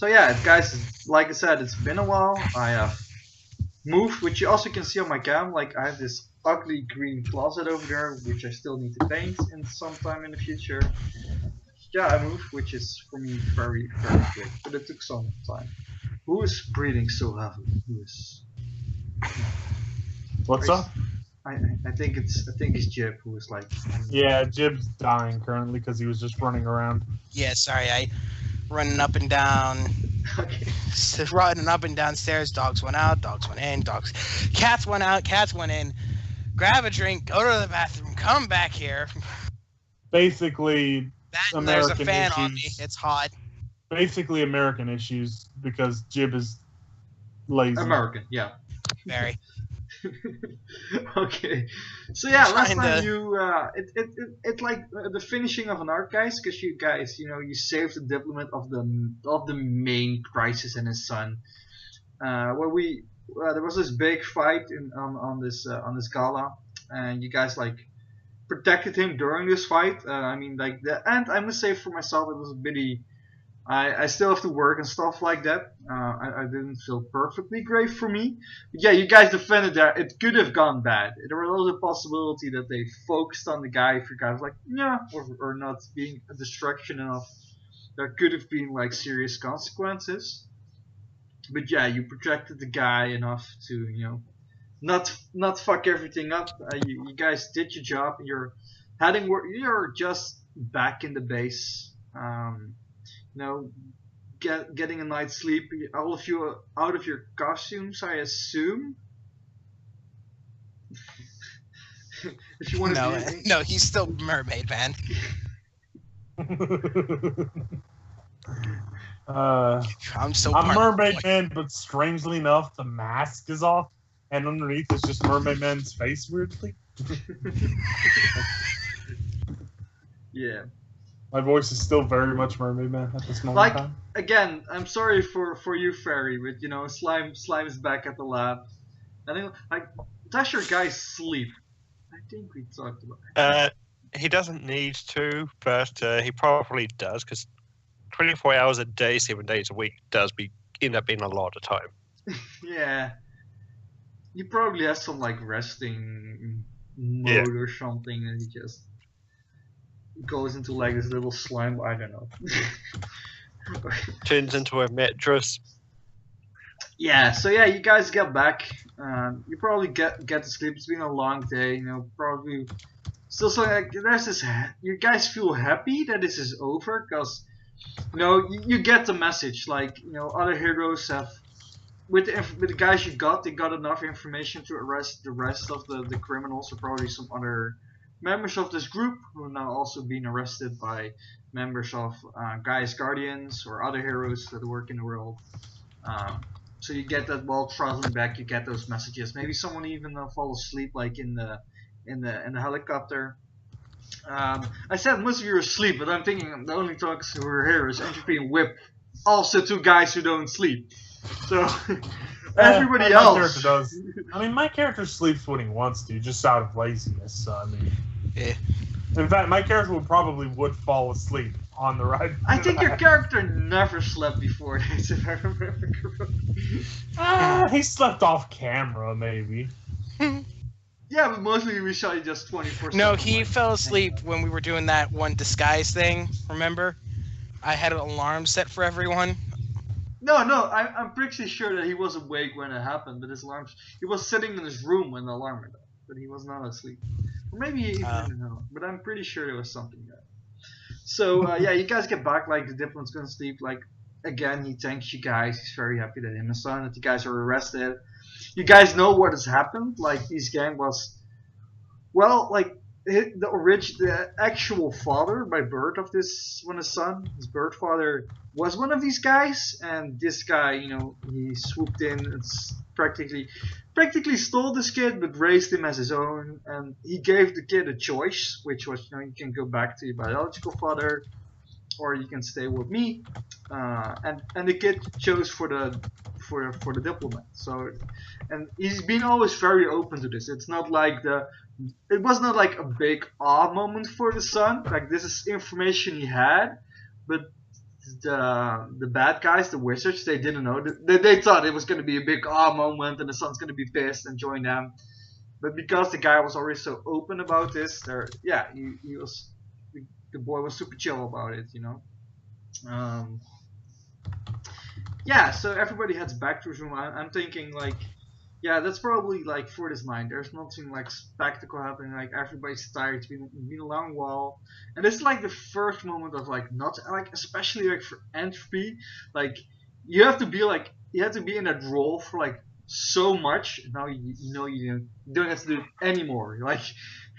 So yeah, guys, like I said, it's been a while. I have moved, which you also can see on my cam. Like I have this ugly green closet over there, which I still need to paint in sometime in the future. Yeah, I moved, which is for me very, very quick, but it took some time. Who is breathing so heavily? Who is? What's up? I think it's Jib who is like. Yeah, Jib's dying currently because he was just running around. Yeah, sorry, I running up and down. Okay. Running up and downstairs. Dogs went out. Dogs went in. Cats went out. Cats went in. Grab a drink. Go to the bathroom. Come back here. Basically, There's a American fan issues. on me. It's hot. Basically, American issues because Jib is lazy. American, yeah. Very. Okay, so yeah, last Kinda. time you it like the finishing of an arc, guys, because you guys, you saved the diplomat of the main crisis and his son. Where there was this big fight on this gala, and you guys like protected him during this fight. I mean, like the end. I must say for myself, it was a bitty. I still have to work and stuff like that. I didn't feel perfectly great for me. But yeah, you guys defended that. It could have gone bad. There was also a possibility that they focused on the guy if you guys like, yeah, or not being a distraction enough. There could have been like serious consequences. But yeah, you protected the guy enough to, not fuck everything up. You guys did your job. You're just back in the base. Getting a night's sleep. All of you are out of your costumes, I assume. If you want to No, he's still mermaid man. I'm Mermaid Man, but strangely enough, the mask is off, and underneath is just Mermaid Man's face. Weirdly. Yeah. My voice is still very much Mermaid Man at this moment. Like again, I'm sorry for you, Fairy, but Slime is back at the lab. I think does your guy sleep? I think we talked about it. He doesn't need to, but he probably does because 24 hours a day, 7 days a week does end up being a lot of time. Yeah. He probably has some like resting mode or something, and he just goes into like this little slime. I don't know. Turns into a mattress. Yeah. So yeah, you guys get back. You probably get to sleep. It's been a long day. Probably still something like there's this. You guys feel happy that this is over because you get the message. Like other heroes have. With the guys you got, they got enough information to arrest the rest of the criminals, or probably some other members of this group who are now also being arrested by members of Gaia's Guardians or other heroes that work in the world. So you get that while traveling back, you get those messages. Maybe someone even fall asleep, like in the helicopter. I said most of you are asleep, but I'm thinking the only talks who are here is Entropy and W.I.P. Also two guys who don't sleep. So everybody else. My character does. I mean, my character sleeps when he wants to, just out of laziness. So I mean, in fact, my character would fall asleep on the ride. I think your character never slept before this, if I remember correctly. He slept off camera, maybe. Yeah, but mostly we saw you just 24/7. No, he fell asleep when we were doing that one disguise thing. Remember? I had an alarm set for everyone. No, I'm pretty sure that he was awake when it happened, but he was sitting in his room when the alarm went off, but he was not asleep. Or maybe he even didn't know, but I'm pretty sure there was something there. So, yeah, you guys get back, like, the diplomat's gonna sleep, like, again, he thanks you guys, he's very happy that him and his son, that you guys are arrested. You guys know what has happened, like, this gang was, well, like, the actual father by birth of his son, his birth father, was one of these guys, and this guy, he swooped in and practically stole this kid, but raised him as his own, and he gave the kid a choice, which was, you can go back to your biological father, or you can stay with me, and the kid chose for the diplomat. So, and he's been always very open to this. It was not like a big awe moment for the son. Like, this is information he had, but the bad guys, the wizards, they didn't know. They thought it was going to be a big moment and the sun's going to be pissed and join them. But because the guy was already so open about this, he was the boy was super chill about it, you know. Yeah, so everybody heads back to his room. I'm thinking like, yeah, that's probably like for this night. There's nothing like spectacle happening. Like everybody's tired. It's been a long while, and this is like the first moment of like not like especially like for Entropy, like you have to be in that role for like so much. Now you know you don't have to do it anymore. Like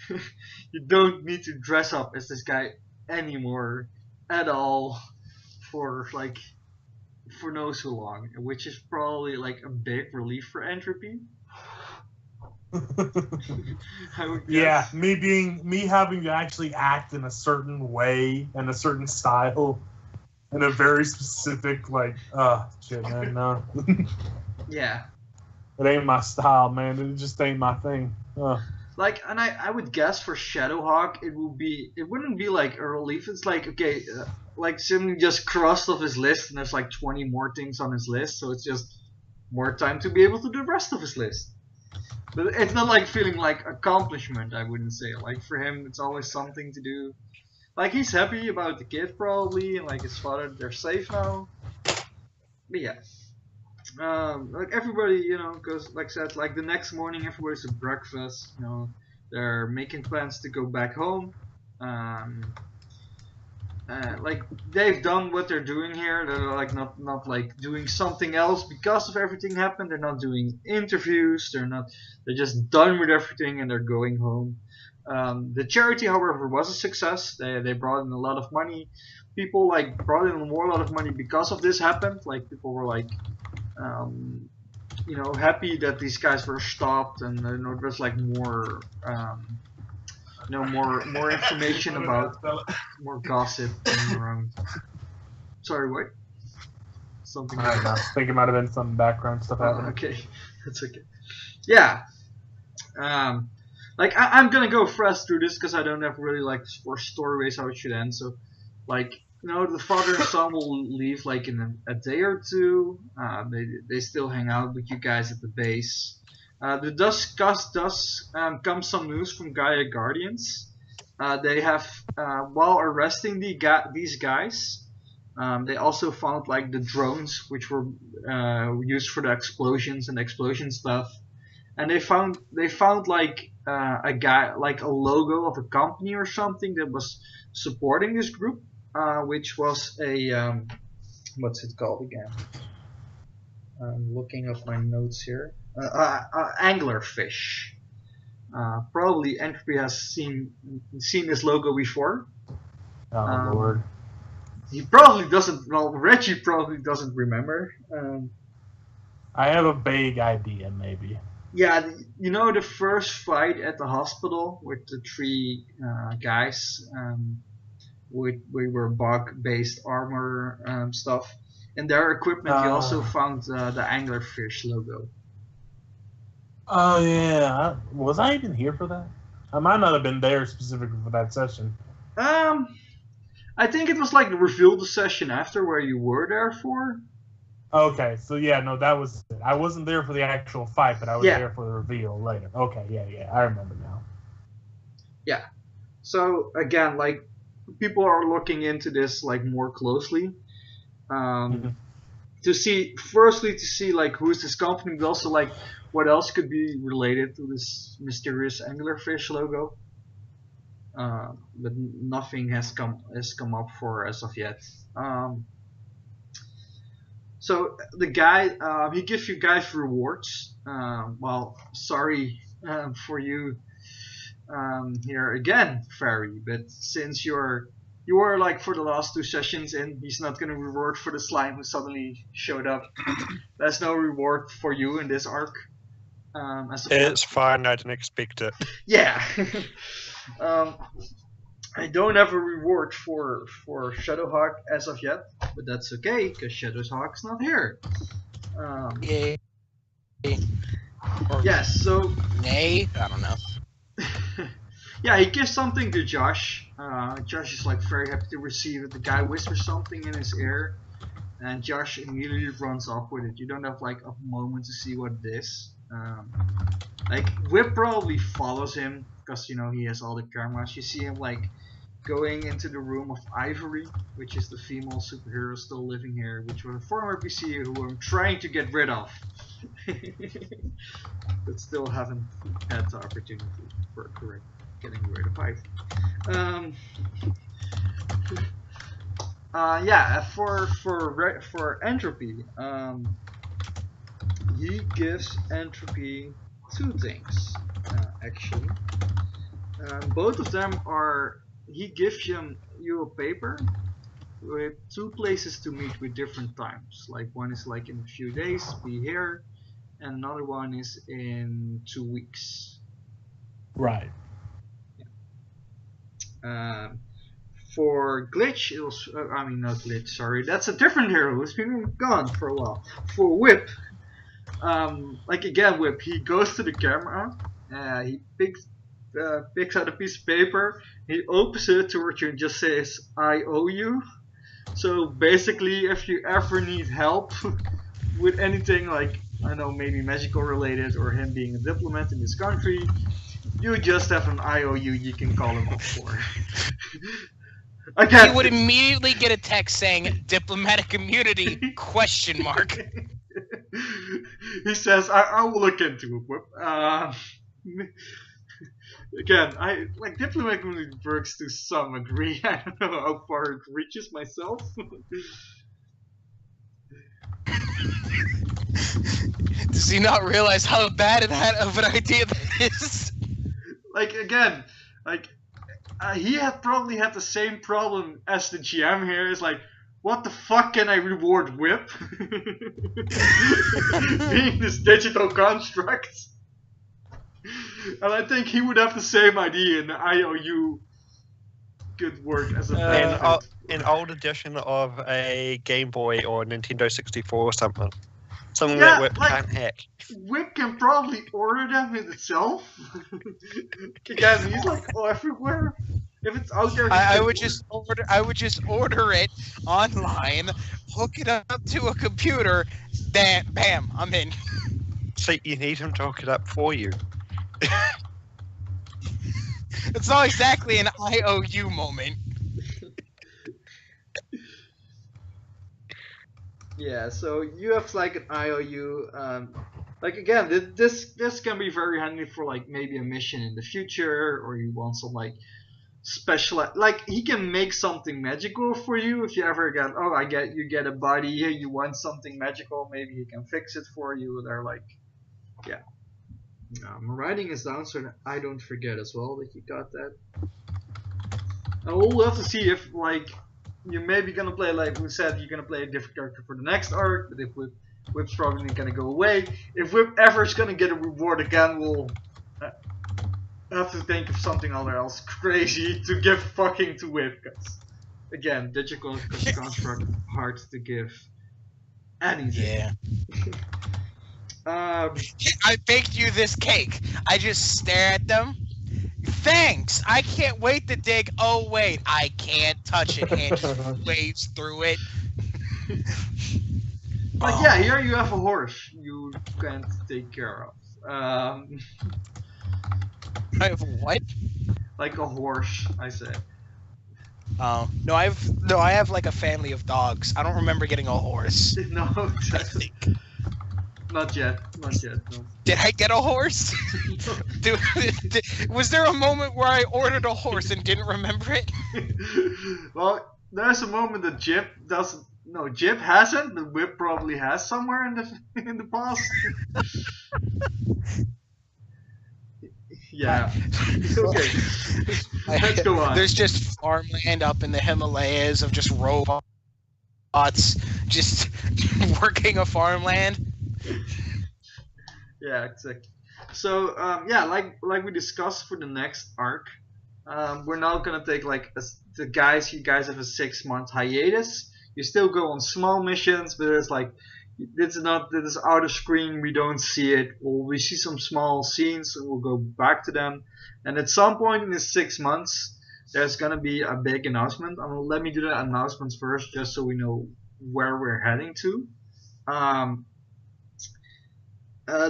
you don't need to dress up as this guy anymore at all for no so long, which is probably like a big relief for Entropy. Yeah, me having to actually act in a certain way and a certain style in a very specific shit, man, no. Yeah. It ain't my style, man. It just ain't my thing. Like, and I would guess for Shadowhawk it wouldn't be like a relief. It's like, okay, like Sim just crossed off his list and there's like 20 more things on his list, so it's just more time to be able to do the rest of his list. But it's not like feeling like accomplishment, I wouldn't say. Like for him it's always something to do. Like he's happy about the kid probably, and like his father, they're safe now. But yeah. Like everybody, you know, goes, like I said, like the next morning everybody's at breakfast, you know, they're making plans to go back home. Like they've done what they're doing here. They're like not like doing something else because of everything happened. They're not doing interviews. They're just done with everything and they're going home. The charity, however, was a success. They brought in a lot of money. People like brought in a lot of money because of this happened. Like people were like, you know, happy that these guys were stopped, and you know, there's like more, you know, more information about, more gossip going around. Sorry, what? Something. I don't know. I think it might have been some background stuff happening. Okay, that's okay. Yeah. Like I'm gonna go fast through this because I don't have really like for storyways how it should end. So, like, you know, the father and son will leave like in a day or two. They still hang out with you guys at the base. The dusk does come some news from Gaia Guardians. They have while arresting these guys, they also found like the drones which were used for the explosions and explosion stuff. And they found like a guy, like a logo of a company or something that was supporting this group, which was a what's it called again? I'm looking up my notes here. Anglerfish. Probably Entropy has seen this logo before. Oh Lord. He probably doesn't. Well, Reggie probably doesn't remember. I have a vague idea, maybe. Yeah, you know the first fight at the hospital with the three guys, we were bug-based armor stuff. In their equipment, you also found the Anglerfish logo. Oh yeah, was I even here for that? I might not have been there specifically for that session. I think it was like the reveal the session after where you were there for. Okay, so yeah, no, that was it. I wasn't there for the actual fight, but I was there for the reveal later. Okay, yeah, I remember now. Yeah. So again, like people are looking into this like more closely. To see like who's this company, but also like what else could be related to this mysterious anglerfish logo. But nothing has come up for as of yet. So the guy, he gives you guys rewards. Well, sorry for you here again, Fairy, but since you were like for the last two sessions and he's not going to reward for the slime who suddenly showed up. There's no reward for you in this arc. It's fine, I didn't expect it. Yeah. I don't have a reward for Shadowhawk as of yet, but that's okay because Shadowhawk's not here. Yay. Yes, so nay, I don't know. Yeah, he gives something to Josh. Josh is like very happy to receive it. The guy whispers something in his ear, and Josh immediately runs off with it. You don't have like a moment to see what it is. Like Whip probably follows him because you know he has all the cameras. You see him like going into the room of Ivory, which is the female superhero still living here, which was a former PC who I'm trying to get rid of. But still haven't had the opportunity for getting rid of Ivory. Yeah, for Entropy, he gives Entropy two things, actually. Both of them are, he gives you a paper with two places to meet with different times. Like one is like in a few days, be here, and another one is in 2 weeks. Right. For Glitch, it was, I mean not Glitch, sorry, that's a different hero who's been gone for a while. For Whip, like again Whip, he goes to the camera, he picks out a piece of paper, he opens it towards you and just says, I owe you. So basically, if you ever need help with anything like, I don't know, maybe magical related or him being a diplomat in this country, you just have an IOU you can call him up for. He would immediately get a text saying diplomatic immunity ? He says, I will look into it, Whip. Again, I like diplomatic immunity works to some degree. I don't know how far it reaches myself. Does he not realize how bad of an idea that is? Like again, like he had probably had the same problem as the GM here. Is like, what the fuck can I reward Whip? Being this digital construct. And I think he would have the same idea in the IOU could work as a benefit. An old edition of a Game Boy or Nintendo 64 or something. Something Yeah, that Whip like- can't hack. Whip can probably order them in itself. Again, he's like, oh, everywhere. If it's out there, I would just order it online, hook it up to a computer, bam, I'm in. So you need him to hook it up for you. It's not exactly an IOU moment. Yeah, so you have like an IOU. Like again, this can be very handy for like maybe a mission in the future, or you want some like special, like he can make something magical for you if you ever you get a body, you want something magical, maybe he can fix it for you. They're like, yeah. I'm writing this down so that I don't forget as well that you got that. And we'll have to see if like you're maybe gonna play, like we said, you're gonna play a different character for the next arc, but if Whip's probably gonna go away. If Whip ever is gonna get a reward again, we'll have to think of something else crazy to give fucking to Whip. Cause again, digital construct hard to give anything. Yeah. I baked you this cake. I just stare at them. Thanks. I can't wait to dig. Oh wait, I can't touch it. And waves through it. Like yeah, here you have a horse you can't take care of. I have what? Like a horse, I said. Oh no, I have like a family of dogs. I don't remember getting a horse. No, I think. Not yet. No. Did I get a horse? Was there a moment where I ordered a horse and didn't remember it? Well, there's a moment that Jip doesn't. No, Jip hasn't, but Whip probably has somewhere in the past. Yeah. Okay. Let's go on. There's just farmland up in the Himalayas of just robots just working a farmland. Yeah, exactly. So yeah, like we discussed for the next arc, we're now gonna take like you guys have a 6-month hiatus. You still go on small missions, but there's like This is out of screen. We don't see it. We see some small scenes, and we'll go back to them. And at some point in the 6 months, there's gonna be a big announcement. Let me do the announcements first, just so we know where we're heading to.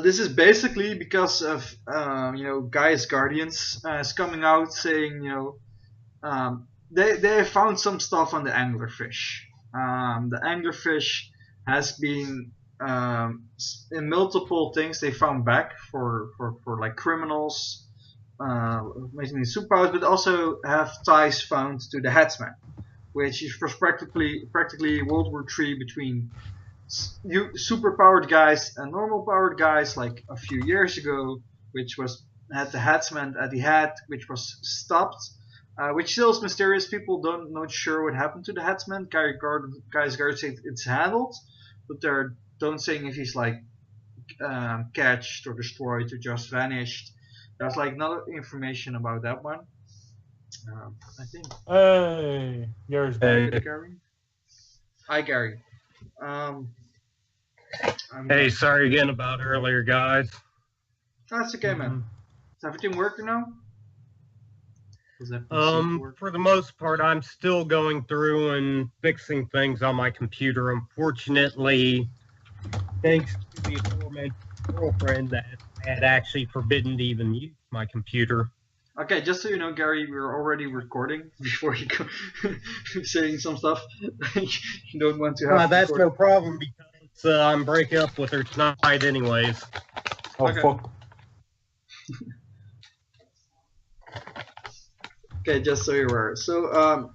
This is basically because of Gaia's Guardians is coming out saying they found some stuff on the anglerfish. The anglerfish has been in multiple things they found back for like criminals, making superpowers, but also have ties found to the Headsman, which was practically World War III between superpowered guys and normal powered guys, like a few years ago, which had the Headsman at the head, which was stopped. Which still is mysterious. People not sure what happened to the Headsman. Guy's guards say it's handled, but they're don't saying if he's like catched or destroyed or just vanished. There's like no information about that one. I think. Hey, Gary's back. Hey, Gary. Hi, Gary. Hey, sorry again about earlier, guys. That's okay, man. Is everything working now? For the most part, I'm still going through and fixing things on my computer. Unfortunately, thanks to the aforementioned girlfriend that had actually forbidden to even use my computer. Okay, just so you know, Gary, we're already recording before you go saying some stuff you don't want to have. That's no problem because I'm breaking up with her tonight anyways. Oh, okay. Fuck. Okay, just so you're aware. So,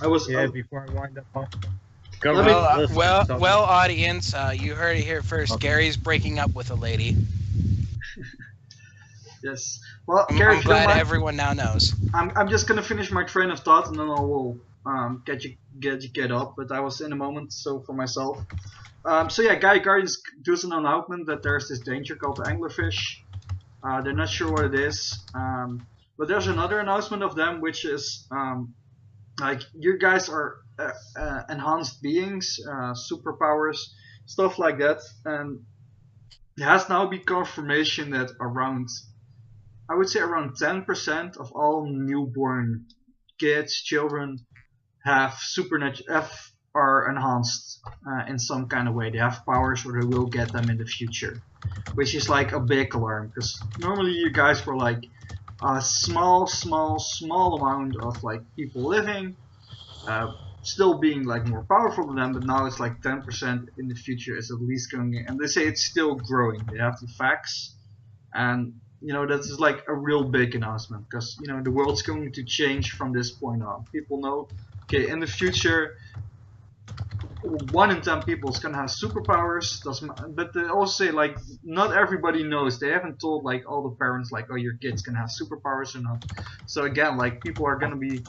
I was. Before I wind up. Well, audience, you heard it here first. Okay. Gary's breaking up with a lady. Yes. Well, Gary, I'm glad everyone now knows. I'm just gonna finish my train of thought and then I will get up. But I was in a moment, so for myself. So yeah, Gaia Guardians does an announcement that there's this danger called the anglerfish. They're not sure what it is. But there's another announcement of them, which is like you guys are enhanced beings, superpowers, stuff like that, and it has now been confirmation that I would say around 10% of all newborn kids, children, are enhanced in some kind of way. They have powers, or they will get them in the future, which is like a big alarm because normally you guys were like a small amount of like people living, still being like more powerful than them, but now it's like 10% in the future is at least going in, and they say it's still growing. They have the facts, and that is like a real big announcement because the world's going to change from this point on. People know, okay, in the future 1 in 10 people is gonna have superpowers. But they also say like not everybody knows. They haven't told like all the parents like, oh, your kid's gonna have superpowers or not. So again, like people are gonna be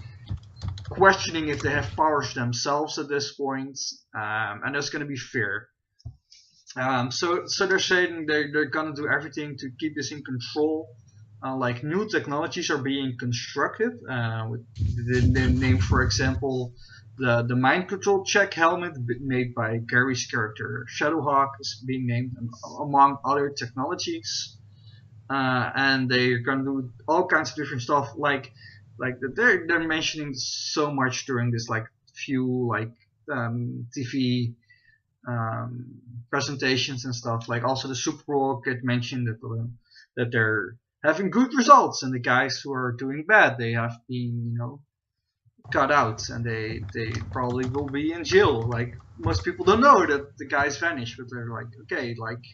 questioning if they have powers themselves at this point, and there's gonna be fear. So they're saying they're gonna do everything to keep this in control. Like new technologies are being constructed. With the name, for example, the mind control check helmet made by Gary's character Shadowhawk is being named, among other technologies. And they're gonna do all kinds of different stuff. Like they're mentioning so much during this like few like TV presentations and stuff. Like also the Super Bowl get mentioned that they're having good results, and the guys who are doing bad, they have been cut out, and they probably will be in jail. Like most people don't know that the guys vanished, but they're like, okay, like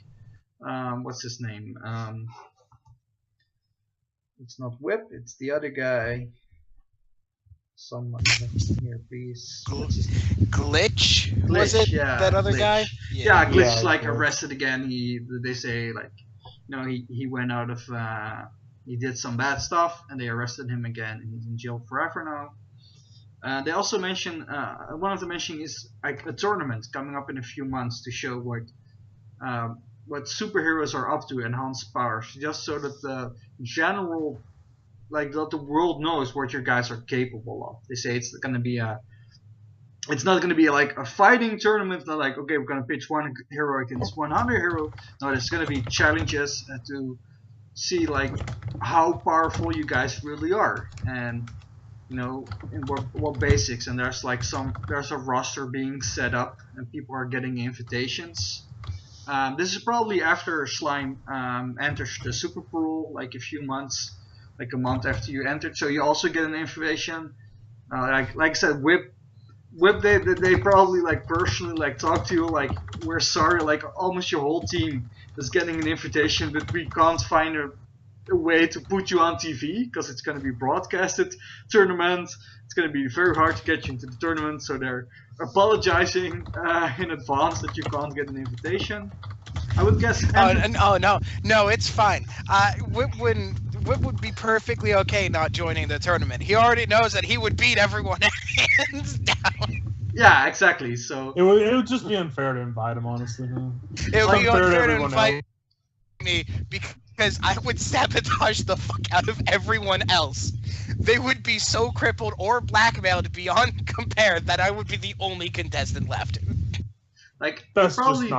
what's his name? It's not Whip, it's the other guy. Someone here, please. Glitch? Was it? Yeah, that other Glitch. guy? Yeah, Glitch like arrested again. They say like, he went out of he did some bad stuff, and they arrested him again, and he's in jail forever now. They also mention one of the mentioning is like a tournament coming up in a few months to show what superheroes are up to, enhanced powers, just so that the general, like that the world knows what your guys are capable of. They say it's going to be a it's not going to be like a fighting tournament. Not like, okay, we're going to pitch one hero against 100 hero. No, there's going to be challenges to see like how powerful you guys really are, and in what basics. And there's a roster being set up, and people are getting invitations. This is probably after Slime enters the Super Parole, like a few months, like a month after you entered. So you also get an invitation. Like I said, W.I.P, they probably like personally like talk to you like, we're sorry, like almost your whole team is getting an invitation, but we can't find a way to put you on TV because it's going to be broadcasted tournament. It's going to be very hard to get you into the tournament, so they're apologizing in advance that you can't get an invitation. I would guess. No, it's fine. W.I.P would be perfectly okay not joining the tournament. He already knows that he would beat everyone hands down. Yeah, exactly. So it would just be unfair to invite him, honestly. It would be unfair to invite me because I would sabotage the fuck out of everyone else. They would be so crippled or blackmailed beyond compare that I would be the only contestant left. Like, that's they probably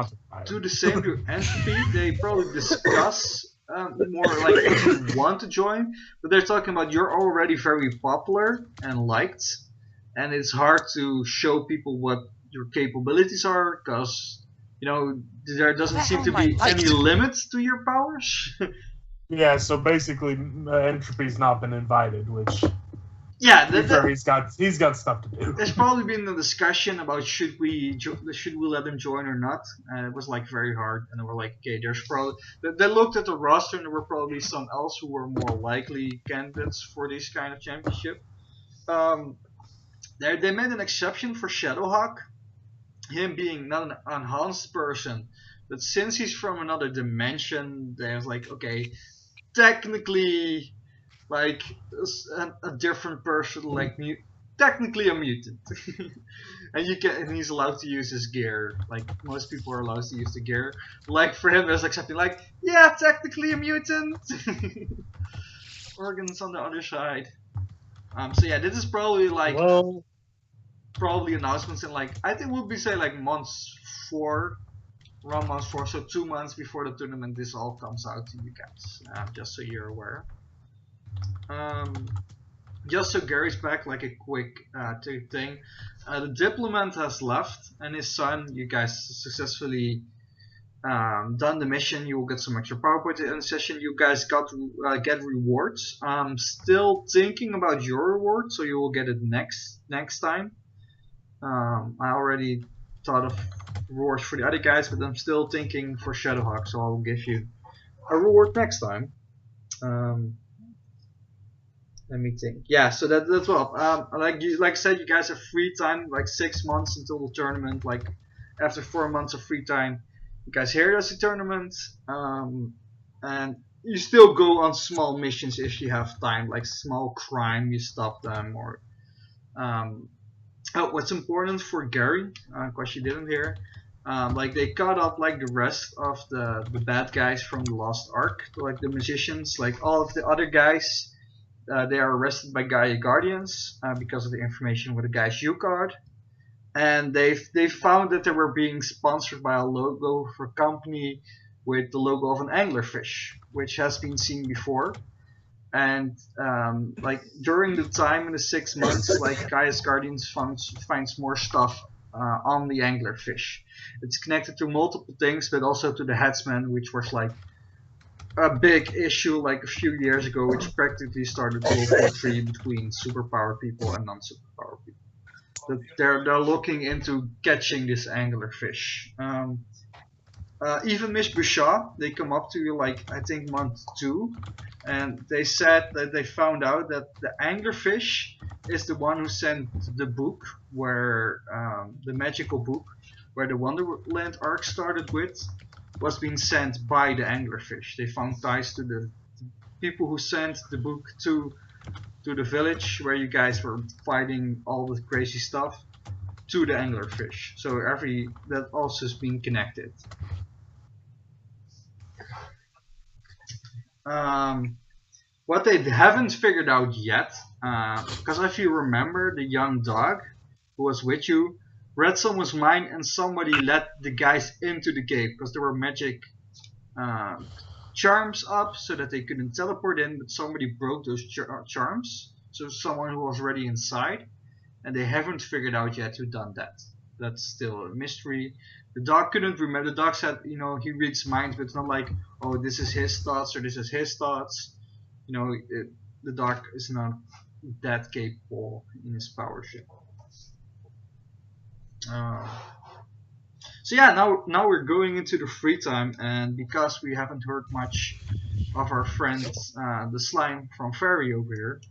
do the same to Entropy. They probably discuss more like if you want to join, but they're talking about you're already very popular and liked, and it's hard to show people what your capabilities are because there doesn't seem to be any limits to your powers. Yeah, so basically Entropy's not been invited, which yeah, he's got stuff to do. There's probably been a discussion about should we let him join or not. It was like very hard, and they were like, okay, there's probably they looked at the roster and there were probably some else who were more likely candidates for this kind of championship. They made an exception for Shadowhawk, him being not an enhanced person, but since he's from another dimension, there's like, okay, technically, like a different person, like technically a mutant, and he's allowed to use his gear. Like most people are allowed to use the gear. Like for him, there's like something like, yeah, technically a mutant. Organs on the other side. So yeah, this is probably like probably announcements in like I think we'll be say like around month 4, so 2 months before the tournament. This all comes out to you guys, just so you're aware. Just so Gary's back, like a quick thing. The diplomat has left, and his son. You guys successfully done the mission. You will get some extra PowerPoint in the session. You guys got to get rewards. I'm still thinking about your reward, so you will get it next time. I already thought of rewards for the other guys, but I'm still thinking for Shadowhawk, so I'll give you a reward next time. Let me think. Yeah, so that's well. Like I said, you guys have free time, like 6 months until the tournament. Like after 4 months of free time, you guys hear there's a tournament, and you still go on small missions if you have time, like small crime, you stop them, or what's important for Gary, because she didn't hear, like they cut up like the rest of the bad guys from the Lost Ark, like the musicians, like all of the other guys. They are arrested by Gaia Guardians because of the information with the guy's U card, and they found that they were being sponsored by a logo for a company with the logo of an anglerfish, which has been seen before. And like during the time in the 6 months, like Gaia's Guardians finds more stuff on the anglerfish. It's connected to multiple things, but also to the headsman, which was like a big issue like a few years ago, which practically started World War III between superpowered people and non-superpowered people. But they're looking into catching this anglerfish. Even Miss Bouchard, they come up to you like I think month 2, and they said that they found out that the anglerfish is the one who sent the book where the magical book where the Wonderland arc started with was being sent by the anglerfish. They found ties to the people who sent the book to the village where you guys were fighting all the crazy stuff to the anglerfish. So that also has been connected. What they haven't figured out yet, because if you remember the young dog, who was with you. Redstone was mine, and somebody let the guys into the cave because there were magic charms up so that they couldn't teleport in, but somebody broke those charms. So someone who was already inside, and they haven't figured out yet who done that. That's still a mystery. The dog couldn't remember. The dog said, he reads minds, but it's not like, oh, this is his thoughts or this is his thoughts. The dog is not that capable in his power ship. So yeah, now we're going into the free time, and because we haven't heard much of our friend the slime from Fairy over here,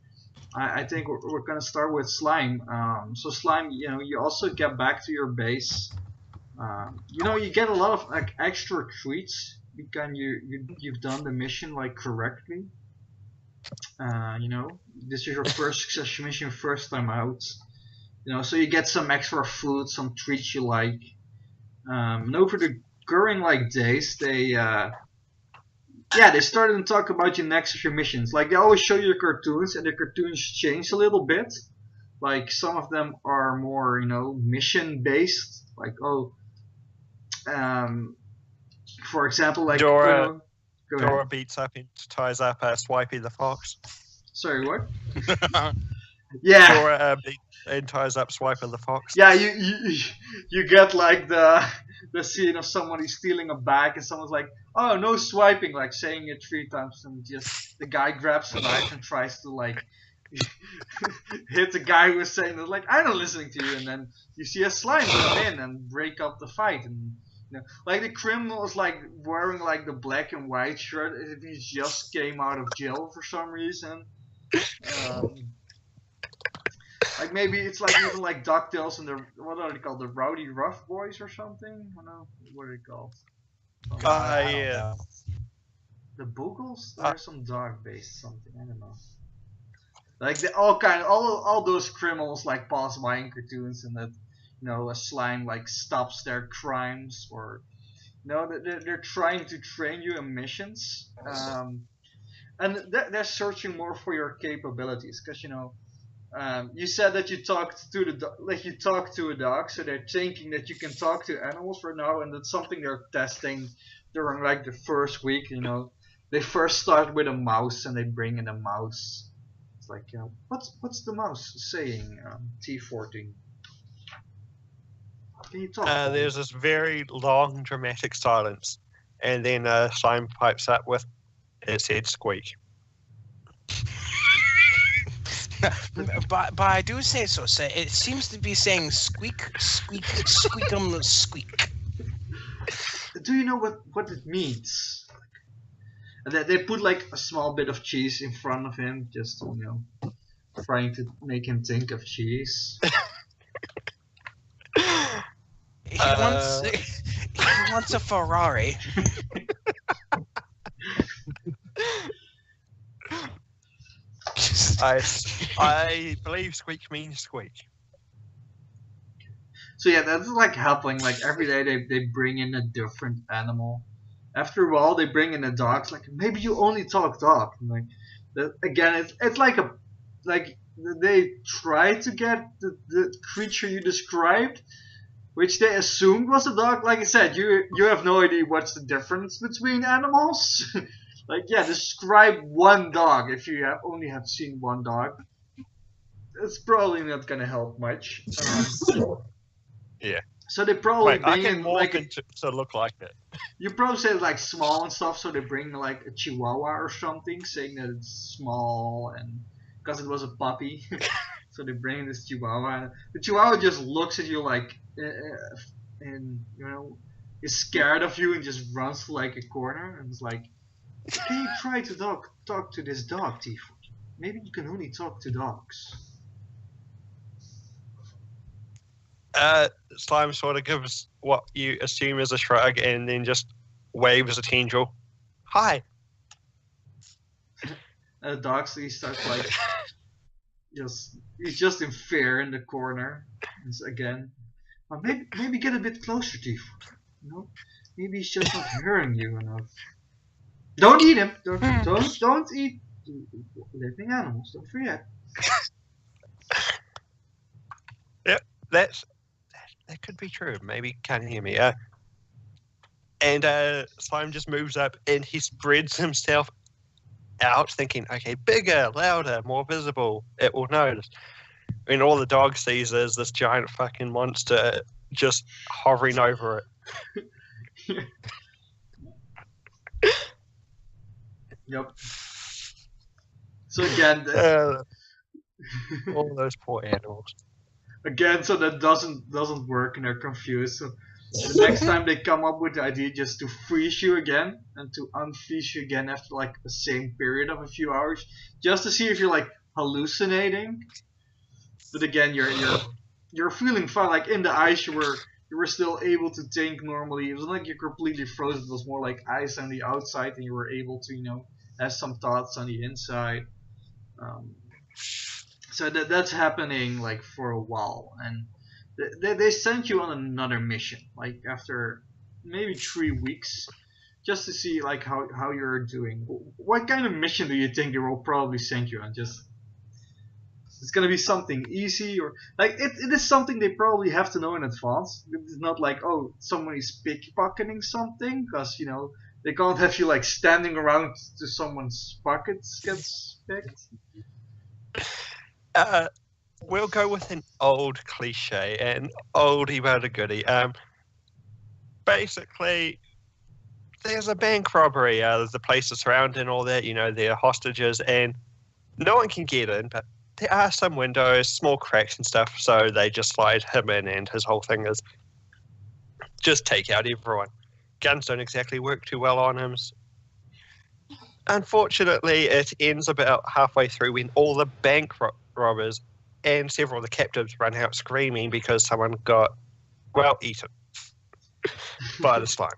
I think we're gonna start with slime. So slime, you also get back to your base. You get a lot of like extra treats because you've done the mission like correctly. This is your first success mission, first time out. So you get some extra food, some treats you like. And over the during like days, they started to talk about your next of your missions. Like they always show you the cartoons, and the cartoons change a little bit. Like some of them are more, mission based. Like for example, like Dora beats up and ties up Swipey the fox. Sorry, what? Yeah. Dora and ties up Swiper the fox. Yeah, you get like the scene of somebody stealing a bag and someone's like, oh, no swiping, like saying it 3 times, and just the guy grabs a knife and tries to like hit the guy who was saying that, like, I'm not listening to you, and then you see a slime come in and break up the fight, and like the criminal is like wearing like the black and white shirt as if he just came out of jail for some reason. Like maybe it's like even like DuckTales and what are they called? The Rowdy Rough Boys or something? I don't know. What are they called? Yeah. The Boogles? There's some dog based something. I don't know. Like all those criminals like pass by in cartoons, and that a slime like stops their crimes, or they're trying to train you in missions. And they're searching more for your capabilities, because you said that you talked to a dog, so they're thinking that you can talk to animals right now, and that's something they're testing during like the first week. They first start with a mouse, and they bring in a mouse. It's like, what's the mouse saying? T14. Can you talk? There's this very long dramatic silence, and then slime pipes up with, it said squeak. But I do say so. It seems to be saying squeak, squeak, squeakum, squeak. Do you know what it means? They put like a small bit of cheese in front of him, just trying to make him think of cheese. He wants a Ferrari. I believe squeak means squeak. So yeah, that's like happening. Like every day they bring in a different animal. After a while they bring in a dog. It's like, maybe you only talk dog. And like again, it's like they try to get the creature you described, which they assumed was a dog. Like I said, you have no idea what's the difference between animals. Like, yeah, describe one dog if you only have seen one dog. It's probably not gonna help much. Yeah. So they probably bring I can in morph like it to look like it. You probably say like small and stuff, so they bring like a Chihuahua or something, saying that it's small and because it was a puppy. So they bring this Chihuahua. The Chihuahua just looks at you like, and is scared of you and just runs to like a corner, and it's like, can you try to talk to this dog, Tifa? Maybe you can only talk to dogs. Slime sort of gives what you assume is a shrug, and then just waves a tendril. Hi. The dog starts like, he's just in fear in the corner. And again, maybe get a bit closer, Tifa. Maybe he's just not hearing you enough. Don't eat him. Don't eat living animals. Don't forget. Yep. that could be true. Maybe can't hear me. And Slime just moves up and he spreads himself out, thinking, okay, bigger, louder, more visible. It will notice. And all the dog sees is this giant fucking monster just hovering over it. Yep. So again, all those poor animals. Again, so that doesn't work, and they're confused. So the next time they come up with the idea just to freeze you again and to unfreeze you again after like the same period of a few hours, just to see if you're like hallucinating. But again, you're feeling fine. Like in the ice, you were still able to think normally. It wasn't like you're completely frozen. It was more like ice on the outside, and you were able to have some thoughts on the inside. So that's happening like for a while, and they sent you on another mission like after maybe 3 weeks, just to see like how you're doing. What kind of mission do you think they will probably send you on? Just it's gonna be something easy, or like it is something they probably have to know in advance. It's not like, oh, someone is pickpocketing something, because they can't have you like standing around to someone's pockets gets picked. We'll go with an old cliche, an oldie but a goodie. Basically, there's a bank robbery. There's a place that's surrounded and all that. There are hostages, and no one can get in, but there are some windows, small cracks and stuff, so they just slide him in, and his whole thing is just take out everyone. Guns don't exactly work too well on him. Unfortunately, it ends about halfway through when all the bank robbers and several of the captives run out screaming because someone got, eaten by the slime.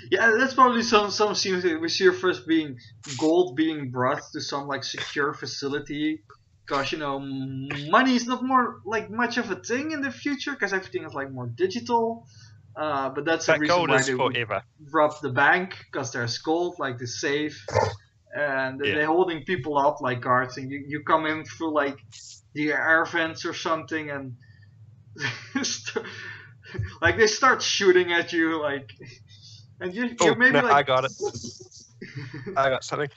Yeah, that's probably some scenes we see first being gold being brought to some like secure facility, because money is not more like much of a thing in the future because everything is like more digital. But that's the reason why they would rob the bank, because there's gold, like the safe, and they're holding people up like guards, and you come in through like the air vents or something, and like they start shooting at you, like, and you're maybe like. I got it. I got something.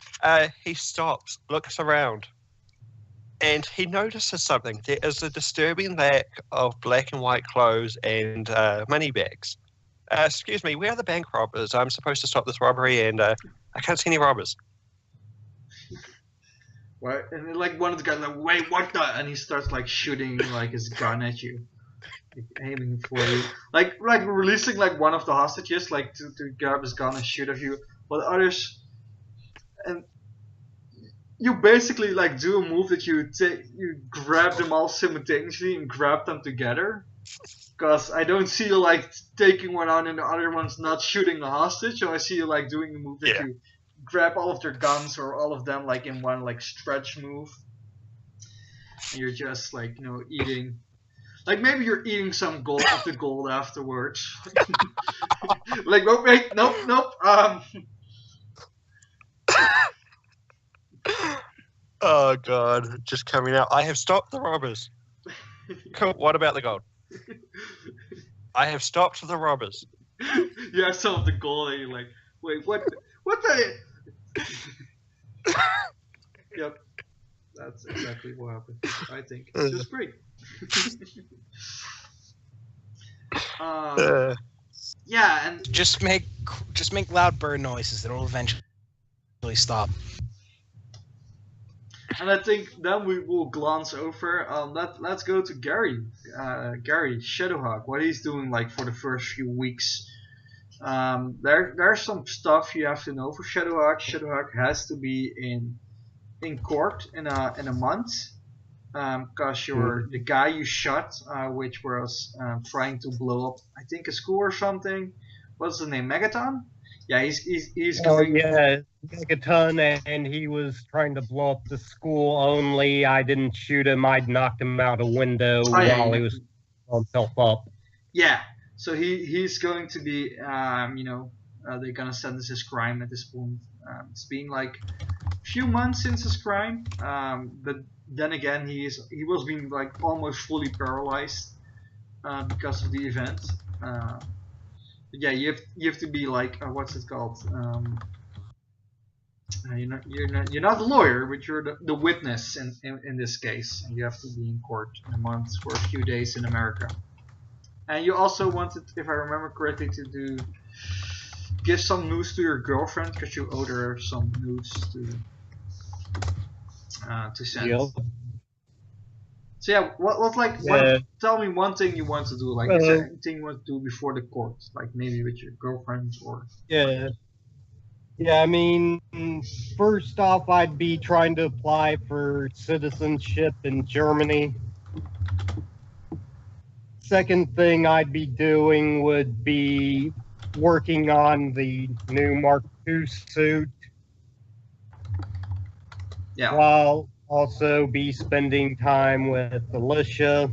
He stops, looks around, and he notices something. There is a disturbing lack of black and white clothes and money bags. Excuse me, where are the bank robbers? I'm supposed to stop this robbery, and I can't see any robbers. Right, and then, like one of the guys like, wait, what the? And he starts like shooting like his gun at you, like, aiming for you, like releasing like one of the hostages like to grab his gun and shoot at you, while others, and you basically like do a move that you grab them all simultaneously and grab them together, because I don't see you like taking one on and the other one's not shooting the hostage, so I see you like doing a move that you grab all of their guns or all of them like in one like stretch move, and you're just like eating, like maybe you're eating some gold of the gold afterwards. Like, oh wait, nope. Oh god, just coming out. I have stopped the robbers. Cool. What about the gold? I have stopped the robbers. You have some of the gold and you're like, wait, what the? Yep, that's exactly what happened. I think it's just great. Yeah, and just make loud bird noises. It'll eventually stop. And I think then we will glance over. Let's go to Gary. Gary Shadowhawk. What he's doing like for the first few weeks. There's some stuff you have to know for Shadowhawk. Shadowhawk has to be in court in a month, because you're the guy you shot, which was trying to blow up, I think, a school or something. What's the name? Megaton? Yeah, he's going. Yeah, Megaton, and he was trying to blow up the school. Only I didn't shoot him. I'd knocked him out a window while he was blowing himself up. Yeah. So he's going to be, they're gonna sentence his crime at this point. It's been like a few months since his crime, but then again he was being like almost fully paralyzed because of the event. Yeah, you have to be like what's it called? You're not the lawyer, but you're the witness in this case, and you have to be in court in a month for a few days in America. And you also wanted, if I remember correctly, to give some news to your girlfriend because you owed her some news to send. Yep. So yeah, what like tell me one thing you want to do. Like, is there anything you want to do before the court? Like maybe with your girlfriend or. Yeah. Yeah, I mean, first off, I'd be trying to apply for citizenship in Germany. Second thing I'd be doing would be working on the new Mark II suit. Yeah. While also be spending time with Alicia.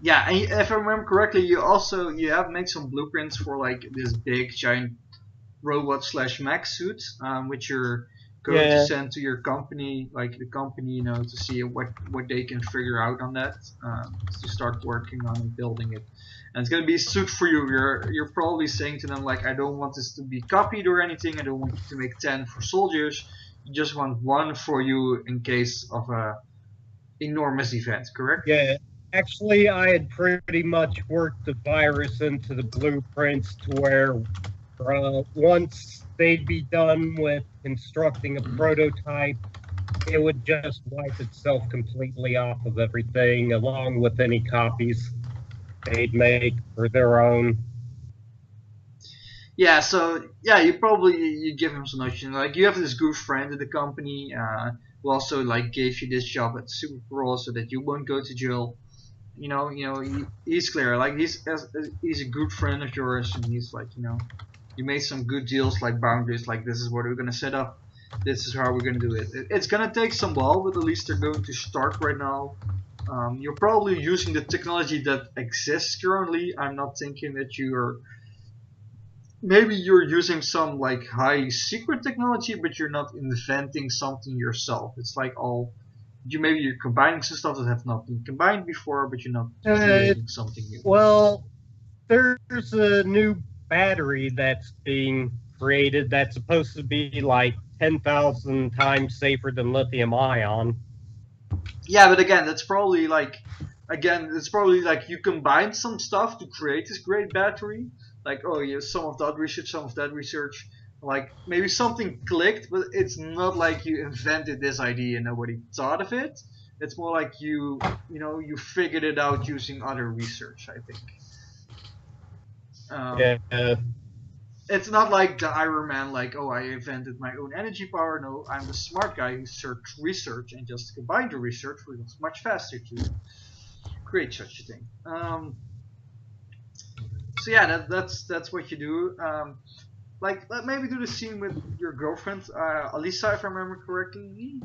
Yeah, and if I remember correctly, you have made some blueprints for like this big giant robot/mech suit, which you're going to send to your company, like the company, to see what they can figure out on that, to start working on and building it. And it's gonna be a suit for you. You're probably saying to them like, I don't want this to be copied or anything. I don't want you to make 10 for soldiers. You just want one for you in case of a enormous event, correct? Yeah. Actually, I had pretty much worked the virus into the blueprints to where once they'd be done with constructing a prototype, it would just wipe itself completely off of everything, along with any copies they'd make for their own. Yeah, so yeah, you give him some notion. Like you have this good friend at the company who also like gave you this job at Super Parole so that you won't go to jail. He's clear. Like he's a good friend of yours, and he's like you made some good deals, like boundaries, like this is what we're gonna set up, this is how we're gonna do it. It's gonna take some while, but at least they're going to start right now. You're probably using the technology that exists currently. I'm not thinking that maybe you're using some like high secret technology, but you're not inventing something yourself. It's like you're combining some stuff that have not been combined before, but you're not creating something new. Well, there's a new battery that's being created that's supposed to be like 10,000 times safer than lithium ion. Yeah, but again, it's probably like you combine some stuff to create this great battery. Like, some of that research, some of that research. Like maybe something clicked, but it's not like you invented this idea and nobody thought of it. It's more like you figured it out using other research, I think. It's not like the Iron Man, like, I invented my own energy power. No, I'm the smart guy who searched research and just combined the research, which was much faster to create such a thing. So yeah, that's what you do. Like, maybe do the scene with your girlfriend, Alisa, if I remember correctly.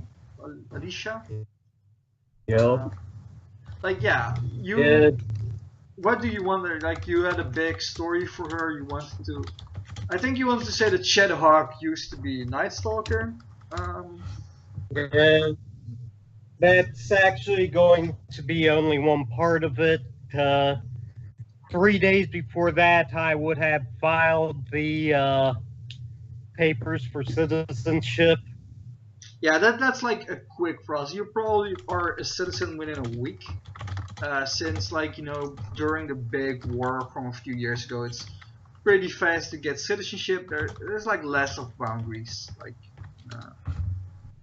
Alicia. Yeah. Like, yeah, what do you want? Like, you had a big story for her. I think you wanted to say that Shadowhawk used to be Night Stalker. That's actually going to be only one part of it. 3 days before that, I would have filed the papers for citizenship. Yeah, that's like a quick process. You probably are a citizen within a week. Since during the big war from a few years ago, it's pretty fast to get citizenship. There's like less of boundaries.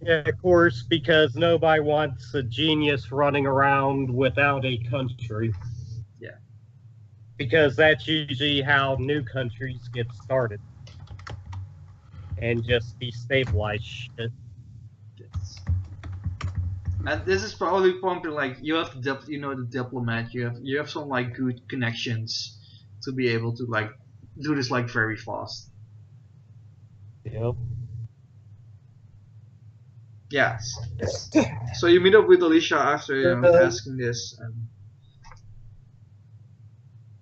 Yeah, of course, because nobody wants a genius running around without a country. Yeah. Because that's usually how new countries get started. And just destabilize shit. Yes. And this is probably something like you have the diplomat. You have some like good connections to be able to like do this like very fast. Yep. Yes. So you meet up with Alicia after asking this.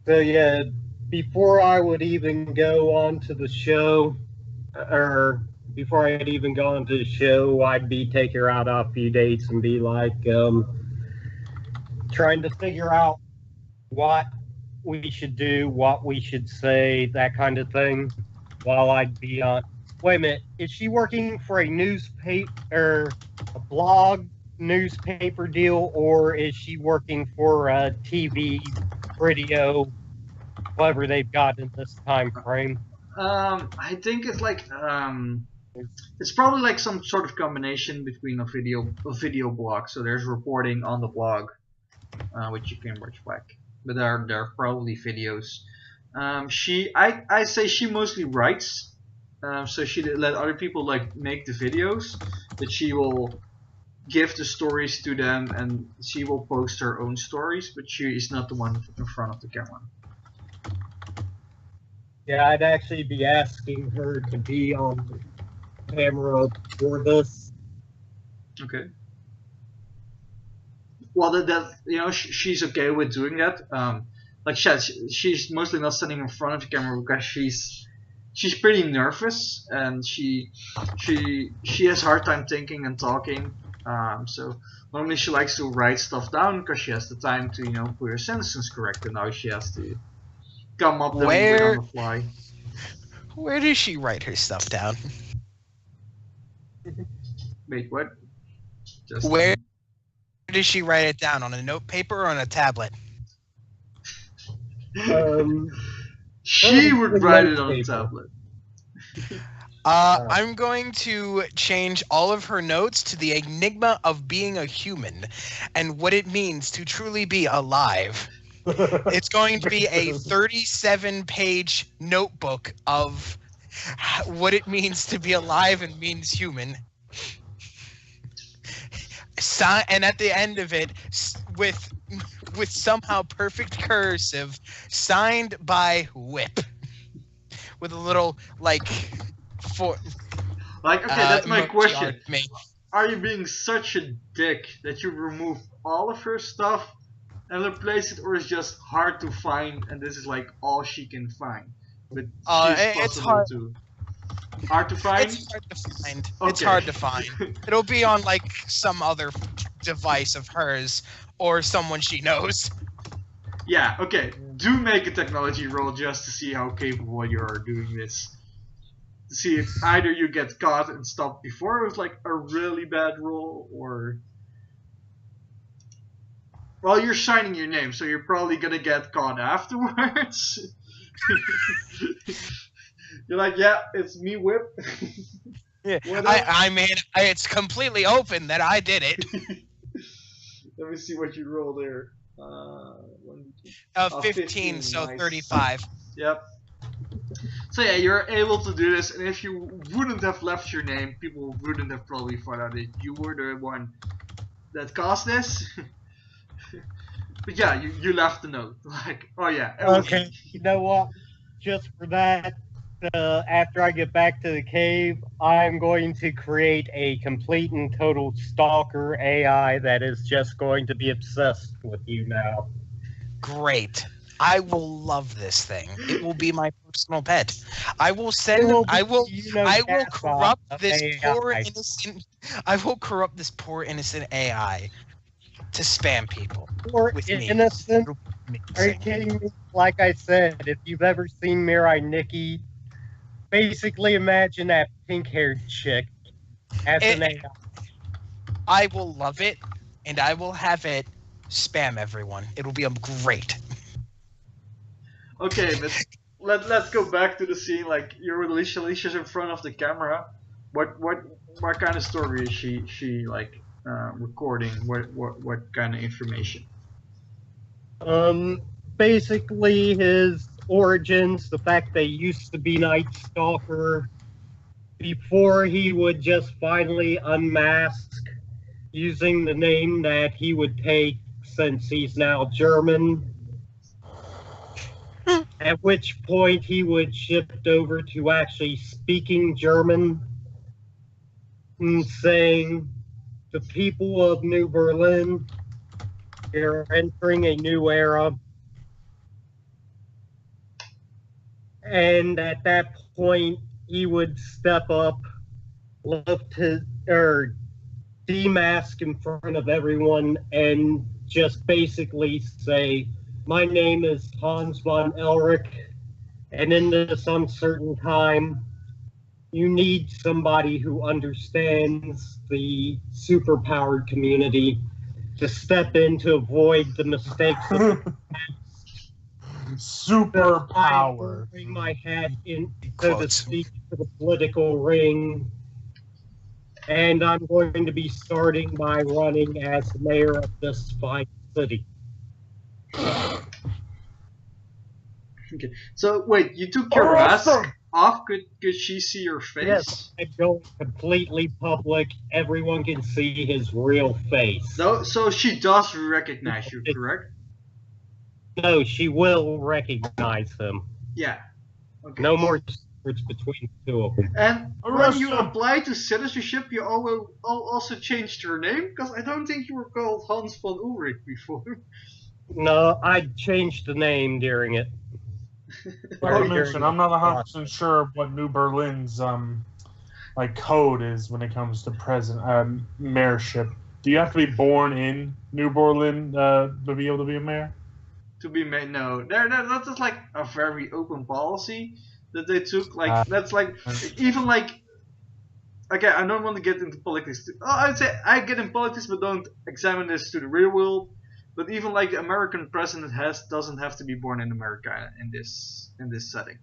So yeah, before I would even go on to the show, or before I'd even gone to the show, I'd be taking her out on a few dates and be like, trying to figure out what we should do, what we should say, that kind of thing, while I'd be on. Wait a minute, is she working for a newspaper, a blog newspaper deal, or is she working for a TV, radio, whatever they've got in this time frame? I think it's like it's probably like some sort of combination between a video blog. So there's reporting on the blog, which you can watch back, but there are probably videos. I say she mostly writes. So she let other people like make the videos, but she will give the stories to them and she will post her own stories, but she is not the one in front of the camera. Yeah, I'd actually be asking her to be on the camera for this. Okay. Well, that you know she's okay with doing that. Like she's mostly not standing in front of the camera because she's pretty nervous and she has a hard time thinking and talking. So normally she likes to write stuff down because she has the time to put her sentences correct, and now she has to come up with it on the fly. Where does she write her stuff down? Wait, what? Where does she write it down? On a note paper or on a tablet? She would write it on a tablet. I'm going to change all of her notes to the enigma of being a human and what it means to truly be alive. It's going to be a 37-page notebook of what it means to be alive and means human. And at the end of it, with somehow perfect cursive, signed by W.I.P. With a little okay, that's my question. Are you being such a dick that you remove all of her stuff and replace it, or is it just hard to find and this is like all she can find? But it's hard. Hard to find? It's hard to find. Okay. It's hard to find. It'll be on like some other device of hers or someone she knows. Yeah, okay. Do make a technology roll just to see how capable you are doing this. To see if either you get caught and stopped before it was like a really bad roll, or... Well, you're signing your name, so you're probably gonna get caught afterwards. You're like, yeah, it's me, W.I.P. Yeah, I mean, it's completely open that I did it. Let me see what you roll there. 15, so nice. 35. Yep. So yeah, you're able to do this, and if you wouldn't have left your name, people wouldn't have probably found out that you were the one that caused this. But yeah, you left the note. Like, oh yeah. Okay, you know what? Just for that, after I get back to the cave, I'm going to create a complete and total stalker AI that is just going to be obsessed with you now. Great. I will love this thing. It will be my personal pet. I will send. I will corrupt this poor innocent. I will corrupt this poor innocent AI to spam people. Poor innocent? Are you kidding me? Like I said, if you've ever seen Mirai Nikki, basically imagine that pink-haired chick as an AI. I will love it, and I will have it spam everyone. It'll be great. Okay, but let's go back to the scene. Like, you're Alicia's in front of the camera. What kind of story is she like recording? What kind of information? Basically his origins, the fact they used to be Night Stalker before he would just finally unmask using the name that he would take since he's now German. At which point he would shift over to actually speaking German and saying, "The people of New Berlin, they're entering a new era." And at that point, he would step up, lift his, or demask in front of everyone and just basically say, My name is Hans von Elric, and in this uncertain time, you need somebody who understands the superpowered community to step in to avoid the mistakes of the superpower. Bring my hat in, so to speak, to the political ring. And I'm going to be starting by running as mayor of this fine city. Okay. So wait, you took your mask off? Could she see your face? Yes, I'm going completely public. Everyone can see his real face. So she does recognize you, correct? No, she will recognize him. Yeah. Okay. No more secrets between the two of them. And when you applied to citizenship, you also changed your name? Because I don't think you were called Hans von Ulrich before. No, I changed the name during it. Like I mentioned, I'm not 100% sure what New Berlin's like code is when it comes to mayorship. Do you have to be born in New Berlin to be able to be a mayor? To be made, no. That's just like a very open policy that they took. Like that's like even like. Okay, I don't want to get into politics. I'd say I get in politics, but don't examine this to the real world. But even like the American president doesn't have to be born in America in this setting.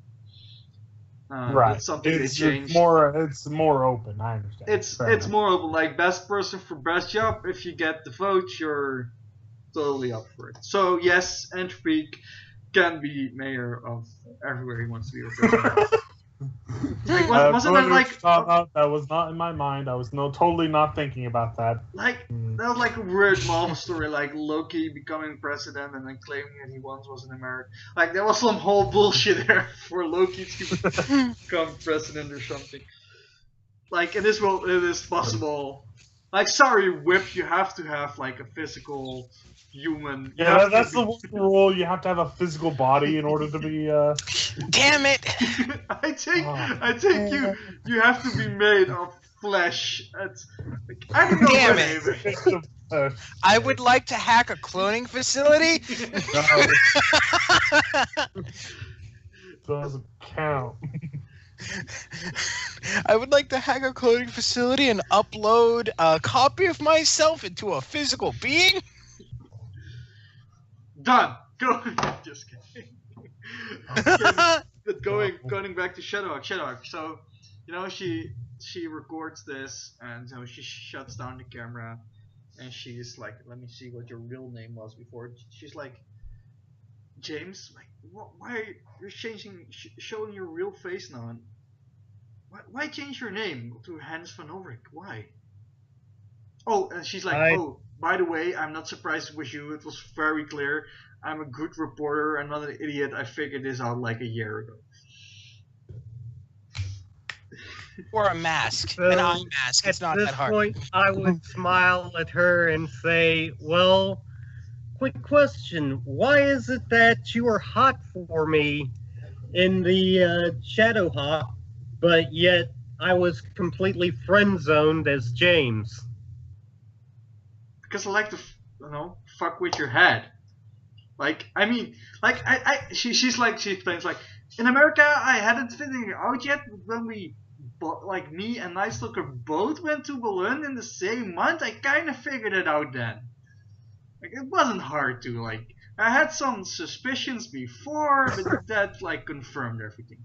Right. That's something they changed. It's more open. I understand. It's more open. Like best person for best job. If you get the vote, you're totally up for it. So yes, Entropy can be mayor of everywhere he wants to be. Like, wasn't that like that was not in my mind? I was totally not thinking about that. Like that was like a weird Marvel story, like Loki becoming president and then claiming that he once was an American. Like there was some whole bullshit there for Loki to become president or something. Like in this world, it is possible. Like sorry, W.I.P, you have to have like a physical human. Yeah, that's the one rule. You have to have a physical body in order to be. Damn it! I think you have to be made of flesh. That's like, I don't know. Damn it! I would like to hack a cloning facility. Doesn't count. I would like to hack a cloning facility and upload a copy of myself into a physical being. Done. Go. Just kidding. But going back to Shadowhawk. So, you know, she records this and so she shuts down the camera and she's like, "Let me see what your real name was before." She's like, "James, like, why you're showing your real face now? And why change your name to Hans van Ulrich? Why?" Oh, and she's like, "Oh, by the way, I'm not surprised with you. It was very clear. I'm a good reporter. I'm not an idiot. I figured this out like a year ago." Or a mask, an eye mask. It's not that hard. At this point, I would smile at her and say, "Well, quick question. Why is it that you were hot for me in the Shadowhawk, but yet I was completely friend-zoned as James?" Because I like to, fuck with your head. Like, I mean, like, she explains, like, in America, I hadn't figured it out yet, but when me and Nice Looker both went to Berlin in the same month, I kind of figured it out then. Like, it wasn't hard to, like, I had some suspicions before, but that, like, confirmed everything.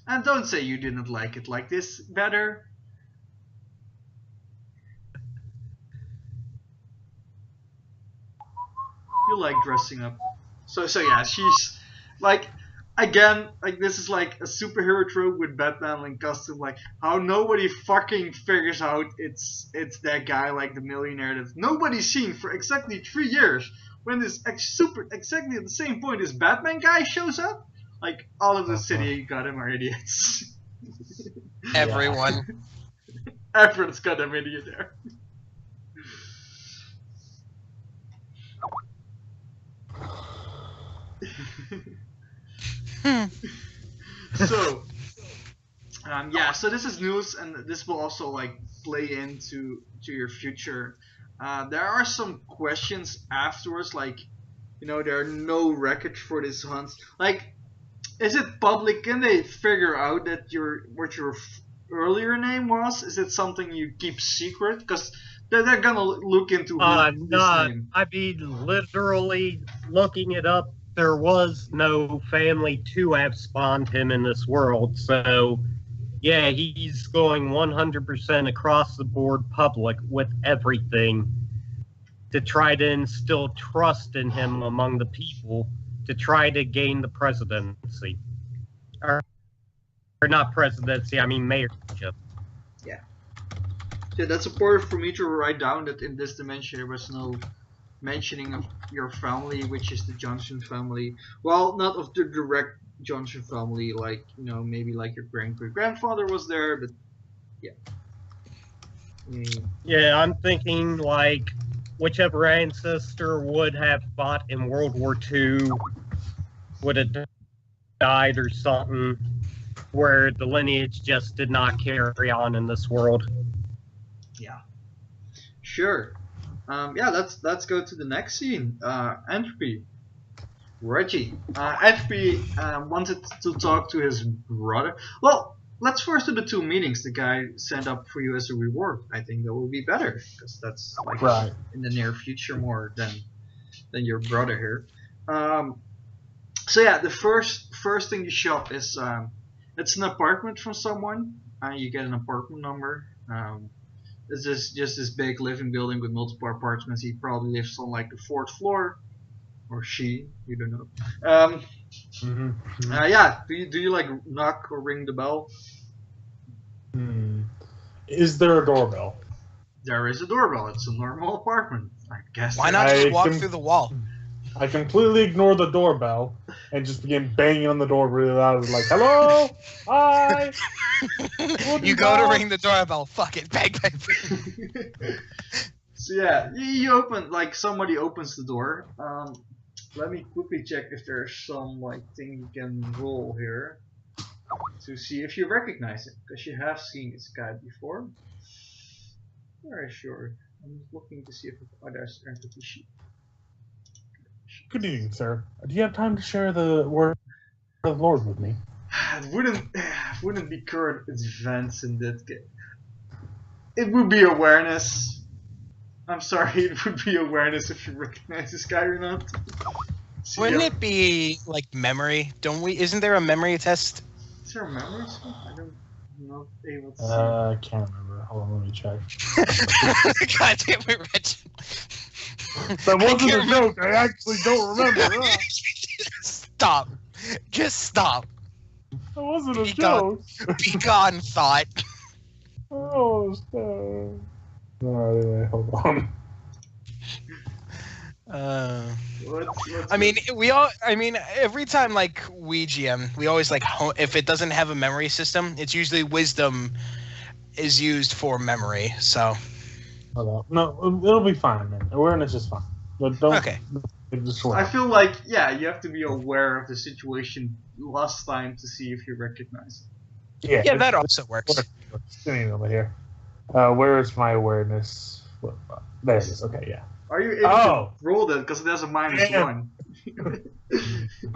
And don't say you didn't like it like this better. You like dressing up. So yeah, she's like, again, like this is like a superhero trope with Batman in costume, like how nobody fucking figures out it's that guy, like the millionaire that nobody's seen for exactly 3 years. When this exactly at the same point this Batman guy shows up, like all of the city got him are idiots. Everyone. Everyone's got them idiot there. So, so this is news, and this will also like play into to your future, there are some questions afterwards, like, there are no records for this hunt. Like, is it public? Can they figure out that what your earlier name was? Is it something you keep secret? Because they're gonna look into his name. I mean, literally looking it up, there was no family to have spawned him in this world. So, yeah, he's going 100% across the board public with everything to try to instill trust in him among the people to try to gain the presidency. Or not presidency, I mean mayorship. Yeah. Yeah, that's important for me to write down that in this dimension there was no mentioning of your family, which is the Johnson family. Well, not of the direct Johnson family, like, maybe like your grandfather was there, but yeah. Yeah, I'm thinking like whichever ancestor would have fought in World War II would have died or something, where the lineage just did not carry on in this world. Yeah. Sure. Yeah, let's go to the next scene. Entropy. Reggie. Entropy wanted to talk to his brother. Well, let's first do the 2 meetings the guy sent up for you as a reward. I think that will be better, because that's like in the near future more than your brother here. So yeah, the first thing you shop is it's an apartment from someone. You get an apartment number. It's just this big living building with multiple apartments. He probably lives on like the 4th floor, or she, you don't know. Yeah, do you like knock or ring the bell? Is there a doorbell? There is a doorbell. It's a normal apartment, I guess. Why not just walk through the wall? I completely ignore the doorbell and just begin banging on the door really loud, like, "Hello, hi." You go to ring the doorbell. Fuck it, bang, bang. So yeah, you open, like, somebody opens the door. Let me quickly check if there's some thing you can roll here to see if you recognize it, because you have seen this guy before. Very sure. I'm just looking to see if there's an entity sheet. Good evening, sir. Do you have time to share the word of the Lord with me? It wouldn't be current events in that game. It would be awareness. I'm sorry, it would be awareness if you recognize this guy or not. So, wouldn't it be like memory? Isn't there a memory test? Is there a memory test? I'm not able to see. I can't remember. Hold on, let me check. God damn it, Reginald. That wasn't a joke. I actually don't remember. Stop. Just stop. That wasn't a joke. Be gone, thought. Oh, stop. No, anyway, hold on. Every time we GM, we always if it doesn't have a memory system, it's usually wisdom is used for memory. So. No, it'll be fine, man. Awareness is fine. But don't. Okay. I feel like you have to be aware of the situation last time to see if you recognize it. Yeah, that also works. Sitting over here. Where is my awareness? There it is. Okay, yeah. Are you able to roll that? Because there's a -1.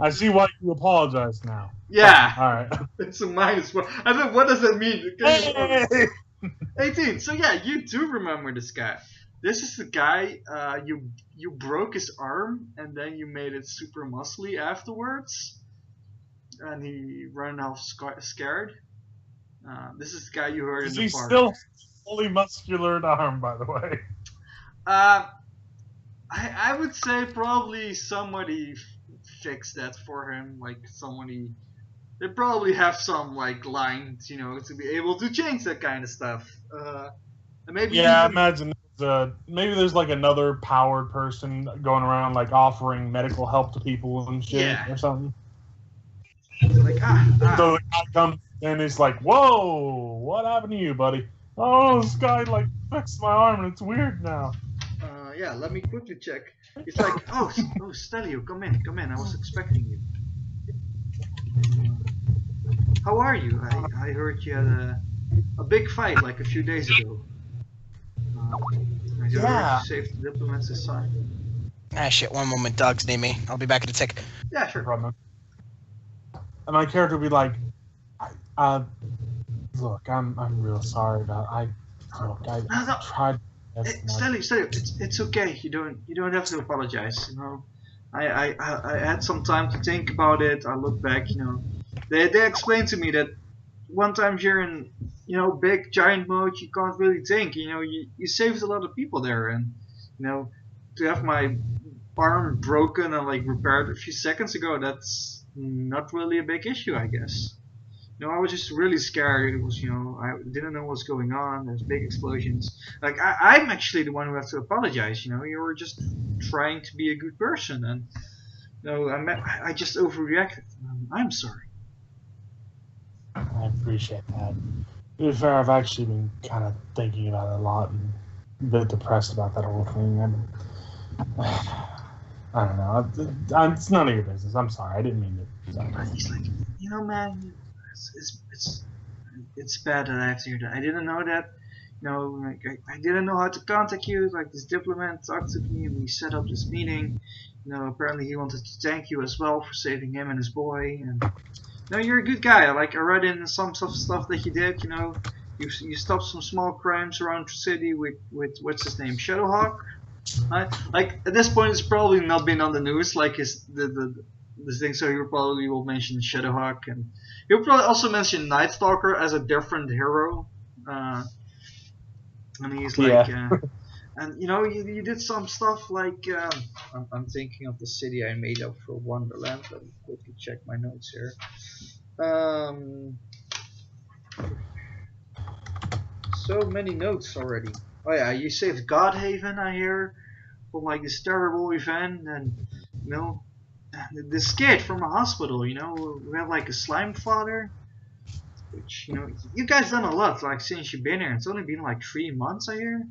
I see why you apologize now. Yeah. All right. It's a -1. I don't know, what does that mean? Hey! 18. So yeah, you do remember this guy. This is the guy you broke his arm and then you made it super muscly afterwards, and he ran off scared. This is the guy you heard in the park. He's still fully muscular arm, by the way. I would say probably somebody fixed that for him. They probably have some lines, to be able to change that kind of stuff. And maybe I imagine maybe there's another powered person going around offering medical help to people and shit or something. So the guy comes and he's like, "Whoa, what happened to you, buddy?" "Oh, this guy fixed my arm and it's weird now." Yeah, let me quickly check. It's like, oh, Stelio, come in. I was expecting you. How are you? I heard you had a big fight a few days ago. Yeah. Save the diplomats this time. Ah, shit. One moment. Dog's near me. I'll be back in a tick. Yeah, sure. No problem. And my character would be like, look, I'm real sorry about I tried. Stanley, it's okay. You don't have to apologize. You know, I had some time to think about it. I look back. You know, they explained to me that one time you're in, you know, big giant mode, you can't really think. You know, you saved a lot of people there, and you know, to have my arm broken and like repaired a few seconds ago, that's not really a big issue, I guess. You know, I was just really scared. It was, you know, I didn't know what's going on. There's big explosions. Like, I'm actually the one who has to apologize. You know, you were just trying to be a good person, and you know, I just overreacted. I'm sorry. I appreciate that. To be fair, I've actually been kind of thinking about it a lot and a bit depressed about that whole thing. I don't know. It's none of your business. I'm sorry. I didn't mean to. But he's like, you know, man, it's bad that I have to hear that. I didn't know that. You know, like I didn't know how to contact you. Like this diplomat talked to me and we set up this meeting. You know, apparently he wanted to thank you as well for saving him and his boy. And no, you're a good guy. Like I read in some stuff that you did. You know, you stopped some small crimes around the city with what's his name, Shadowhawk. Like at this point, it's probably not been on the news. Like the thing, so he probably will mention Shadowhawk, and he'll probably also mention Night Stalker as a different hero. And he's like, and you know, you did some stuff like I'm thinking of the city I made up for Wonderland. Let me quickly check my notes here. So many notes already. Oh yeah, you saved Godhaven, I hear, from like this terrible event, and you know, this kid from a hospital. You know, we have like a slime father. Which, you know, you guys done a lot, like, since you've been here. It's only been like 3 months, I hear.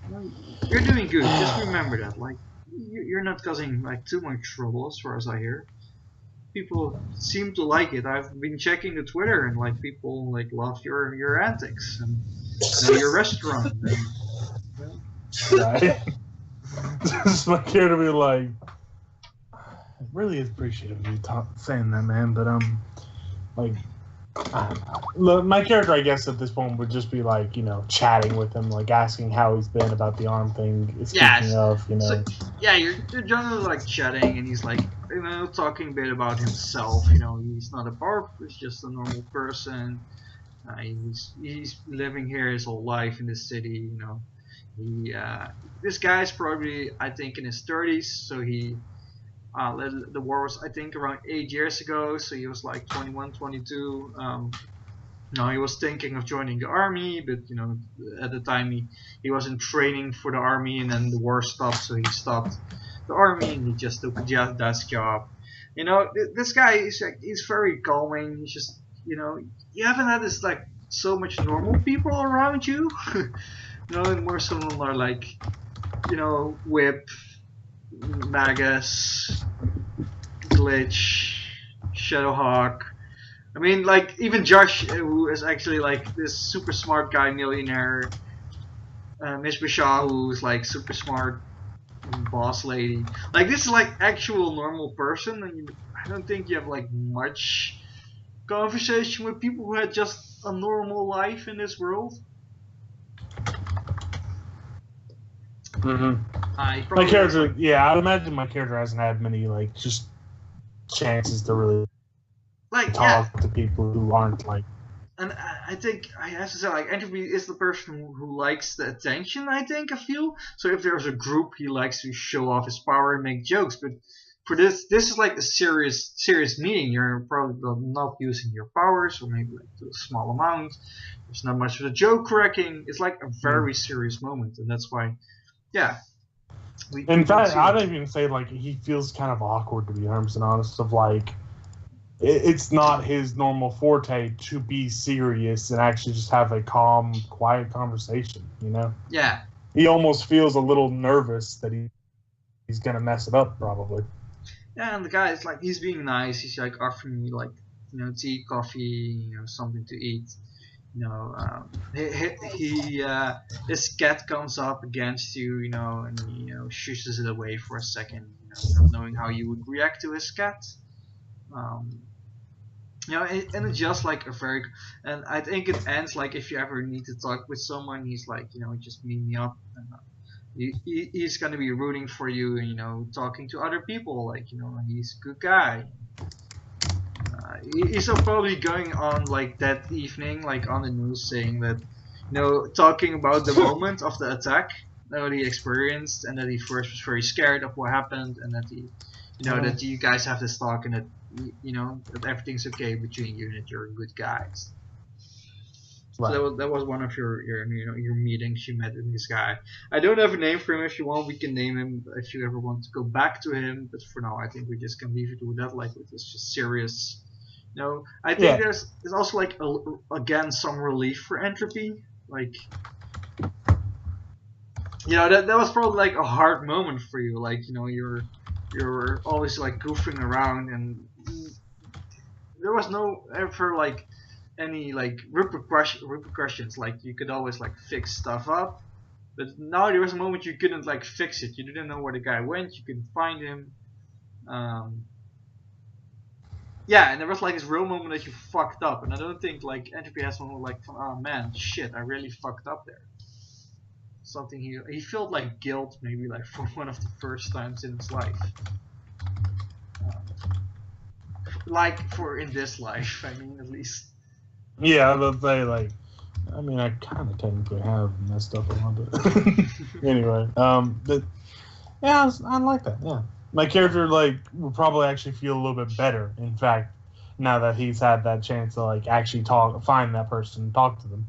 You know, you're doing good, just remember that. Like, you're not causing, like, too much trouble, as far as I hear. People seem to like it. I've been checking the Twitter, and, like, people, like, love your antics, and, you know, your restaurant, and, you know. Right. Just my character be like, I really appreciate you saying that, man, but, like, I don't know. Look, my character, I guess, at this point would just be like, you know, chatting with him, like asking how he's been about the arm thing. Speaking of, you know. So, yeah, you're generally like chatting, and he's like, you know, talking a bit about himself. You know, he's not a barb, he's just a normal person. He's living here his whole life in this city. You know, this guy's probably, I think, in his 30s, so he. The war was, I think, around 8 years ago, so he was like 21, 22. No, he was thinking of joining the army, but you know, at the time he was in training for the army, and then the war stopped, so he stopped the army and he just took a desk job. You know, this guy is like, he's very calming. He's just, you know, you haven't had this like so much normal people around you. You know, and more some of them are like, you know, Whip, Magus, Glitch, Shadowhawk. I mean, like, even Josh, who is actually like this super smart guy, millionaire. Miss Bashar, who's like super smart boss lady. Like, this is like actual normal person, and I don't think you have like much conversation with people who had just a normal life in this world. Mm-hmm. My character, yeah, I imagine my character hasn't had many like just chances to really like talk to people who aren't like. And I think I have to say, like, Entropy is the person who likes the attention. I feel so. If there's a group, he likes to show off his power and make jokes. But for this is like a serious meeting. You're probably not using your powers, or maybe like to a small amount. There's not much of a joke cracking. It's like a very serious moment, and that's why. Yeah. In fact, I'd even say like he feels kind of awkward, to be honest. Of like, it's not his normal forte to be serious and actually just have a calm, quiet conversation. You know? Yeah. He almost feels a little nervous that he's gonna mess it up, probably. Yeah, and the guy is like, he's being nice. He's like offering me like, you know, tea, coffee, you know, something to eat. his cat comes up against you, and he, shushes it away for a second, not knowing how you would react to his cat. And it's just like and I think it ends like if you ever need to talk with someone, he's like, just meet me up. And, he's gonna be rooting for you, and talking to other people, like he's a good guy. He's probably going on like that evening, like on the news, saying that, talking about the moment of the attack that he experienced, and that he first was very scared of what happened, and that he, that you guys have this talk, and that that everything's okay between you, and that you're good guys. Right. So that was one of your meetings. You met with this guy. I don't have a name for him. If you want, we can name him if you ever want to go back to him. But for now, I think we just can leave it with that. Like with this just serious. I think there's also like again some relief for Entropy. Like that was probably like a hard moment for you. Like you're always like goofing around, and there was no ever like any like repercussions. Like you could always like fix stuff up, but now there was a moment you couldn't like fix it. You didn't know where the guy went. You couldn't find him. And there was like this real moment that you fucked up, and I don't think like Entropy has one like, oh man, shit, I really fucked up there. Something he felt like guilt, maybe like for one of the first times in his life. Like for in this life, I mean, at least. Yeah, but they like. I mean, I kind of technically have messed up a little bit. Anyway, but yeah, I like that. Yeah, my character like will probably actually feel a little bit better. In fact, now that he's had that chance to like actually find that person, and talk to them.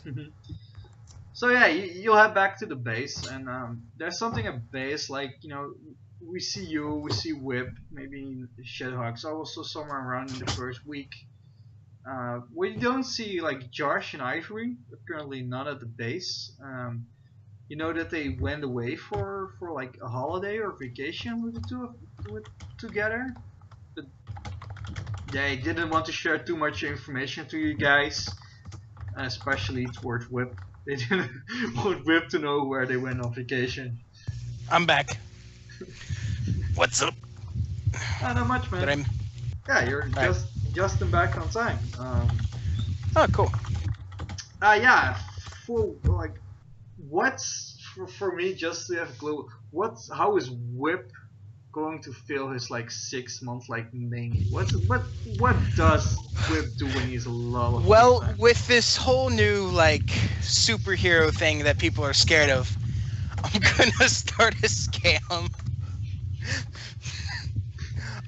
Mm-hmm. So yeah, you'll head back to the base, and there's something at base, like we see W.I.P, maybe Shadowhawks also somewhere around in the first week. We don't see like Josh and Ivory, but currently not at the base. That they went away for like a holiday or vacation with the two together. But they didn't want to share too much information to you guys, especially towards W.I.P. They didn't want W.I.P to know where they went on vacation. I'm back. What's up? Not much, man. You're just back on time. Oh, cool. For like, what's for me just to have a clue? How is W.I.P going to fill his like 6 months like mainly? What does W.I.P do when he's alone? Well, with this whole new like superhero thing that people are scared of, I'm gonna start a scam.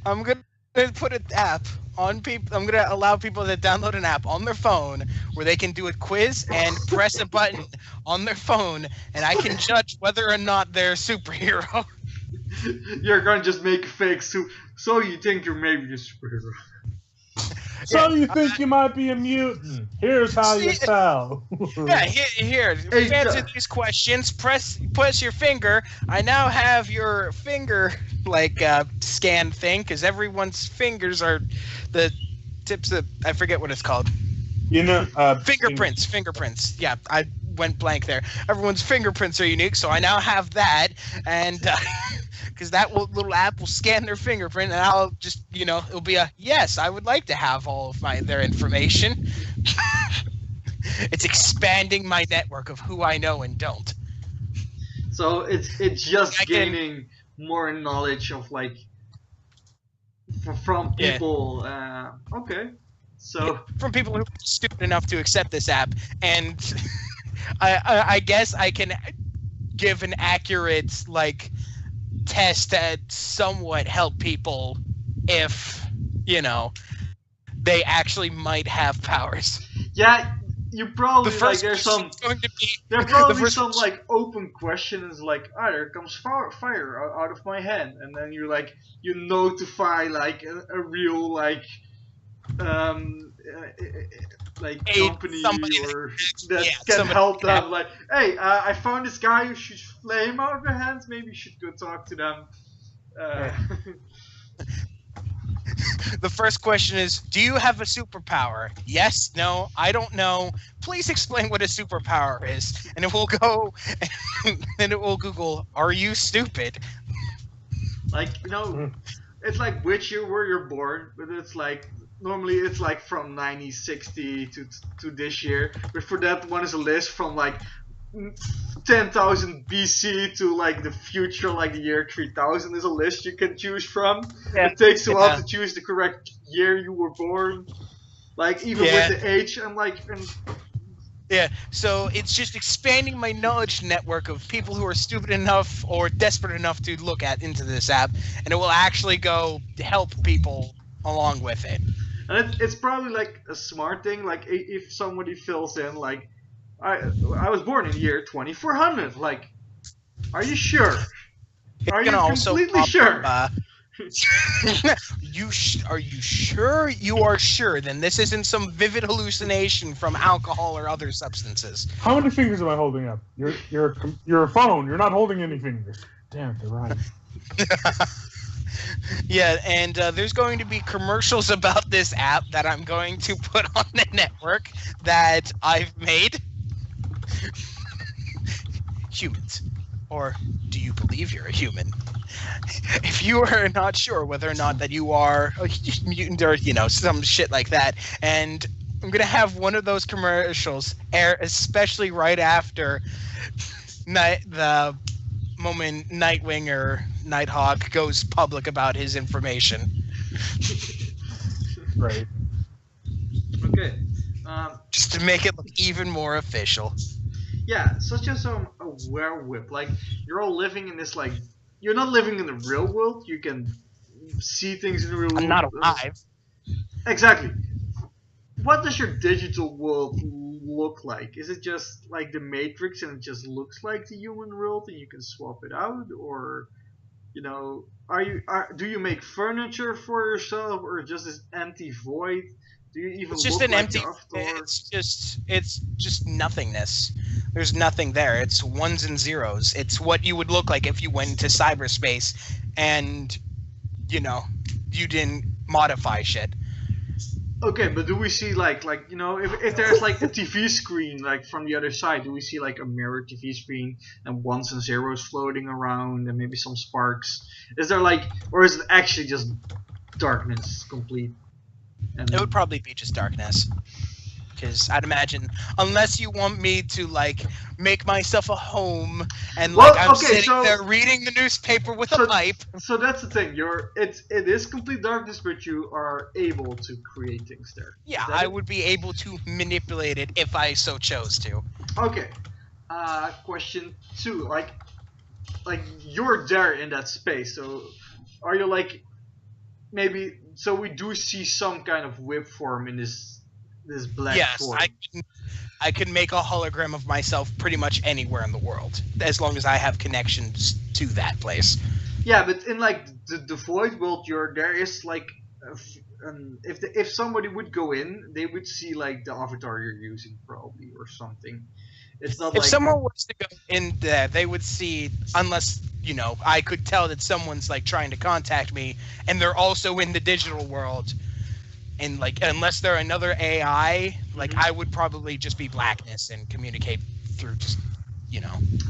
I'm gonna put an app on people. I'm gonna allow people to download an app on their phone where they can do a quiz and press a button on their phone, and I can judge whether or not they're a superhero. You're gonna just make a fake so you think you're maybe a superhero. So you think you might be a mutant? Here's how you tell. Here. Answer these questions. Press your finger. I now have your finger like scan thing, because everyone's fingers are the tips of, I forget what it's called. Fingerprints. Fingerprints. Yeah, I went blank there. Everyone's fingerprints are unique, so I now have that, and because that little app will scan their fingerprint, and I'll just, it'll be a yes, I would like to have all of their information. It's expanding my network of who I know and don't. So it's just gaining more knowledge of like from people. Yeah. Okay. So from people who are stupid enough to accept this app, and I guess I can give an accurate like test that somewhat help people if they actually might have powers. Yeah, you probably like there's probably some like open questions like, there comes fire out of my hand, and then you're like you notify like a real like company or that can help them. Like, hey, I found this guy who shoots flame out of their hands. Maybe you should go talk to them. The first question is, do you have a superpower? Yes, no, I don't know. Please explain what a superpower is. And it will go, and then it will Google, are you stupid? Like, it's like which year were you born, but it's like, normally it's like from 1960 to this year. But for that one is a list from like 10,000 BC to like the future, like the year 3000 is a list you can choose from. Yeah. It takes a while to choose the correct year you were born. Like even with the age, I'm like, yeah. So it's just expanding my knowledge network of people who are stupid enough or desperate enough to look into this app, and it will actually go help people along with it. And it's probably like a smart thing. Like if somebody fills in like, I was born in the year 2400. Like, are you sure? Are you completely sure? Are you sure? You are sure? Then this isn't some vivid hallucination from alcohol or other substances. How many fingers am I holding up? You're a phone. You're not holding any fingers. Damn, they're right. Yeah, and there's going to be commercials about this app that I'm going to put on the network that I've made. Humans. Or do you believe you're a human? If you are not sure whether or not that you are a mutant or, some shit like that, and I'm going to have one of those commercials air, especially right after the moment Nightwing or Nighthawk goes public about his information. Right. Okay. Just to make it look even more official. Yeah, such as a werewolf. Like, you're all living in this, like, you're not living in the real world. You can see things in the real world. I'm not alive. Exactly. What does your digital world look like? Is it just like the Matrix and it just looks like the human world and you can swap it out? Or, do you make furniture for yourself, or just this empty void? Do you even it's just look an like empty. the It's just nothingness. There's nothing there. It's ones and zeros. It's what you would look like if you went into cyberspace, and you didn't modify shit. Okay, but do we see like if there's like a TV screen like from the other side, do we see like a mirror TV screen and ones and zeros floating around and maybe some sparks? Is there or is it actually just darkness complete? And it would probably be just darkness. Because I'd imagine, unless you want me to make myself a home and I'm sitting there reading the newspaper with a pipe. So that's the thing. It is complete darkness, but you are able to create things there. Yeah, I would be able to manipulate it if I so chose to. Okay. Question 2. Like you're there in that space. So are you maybe? So we do see some kind of whip form in this black form. Yes, I can make a hologram of myself pretty much anywhere in the world, as long as I have connections to that place. Yeah, but in the void world, there is if somebody would go in, they would see the avatar you're using probably or something. It's not if someone was to go in there, they would see, unless I could tell that someone's trying to contact me, and they're also in the digital world. And unless they're another AI, I would probably just be blackness and communicate through just,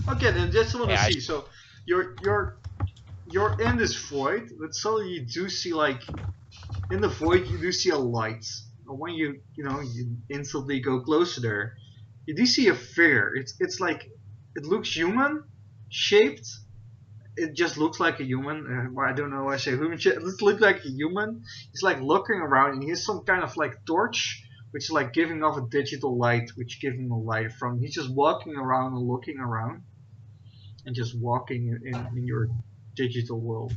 Okay, then just want to see. So you're in this void, but suddenly you do see in the void you do see a light. And when you instantly go closer there, you do see a figure. It's like it looks human shaped. It just looks like a human. I don't know why I say human. It looks like a human. He's looking around, and he has some kind of torch, which is giving off a digital light, which gives him a light from. He's just walking around and looking around, and just walking in your digital world.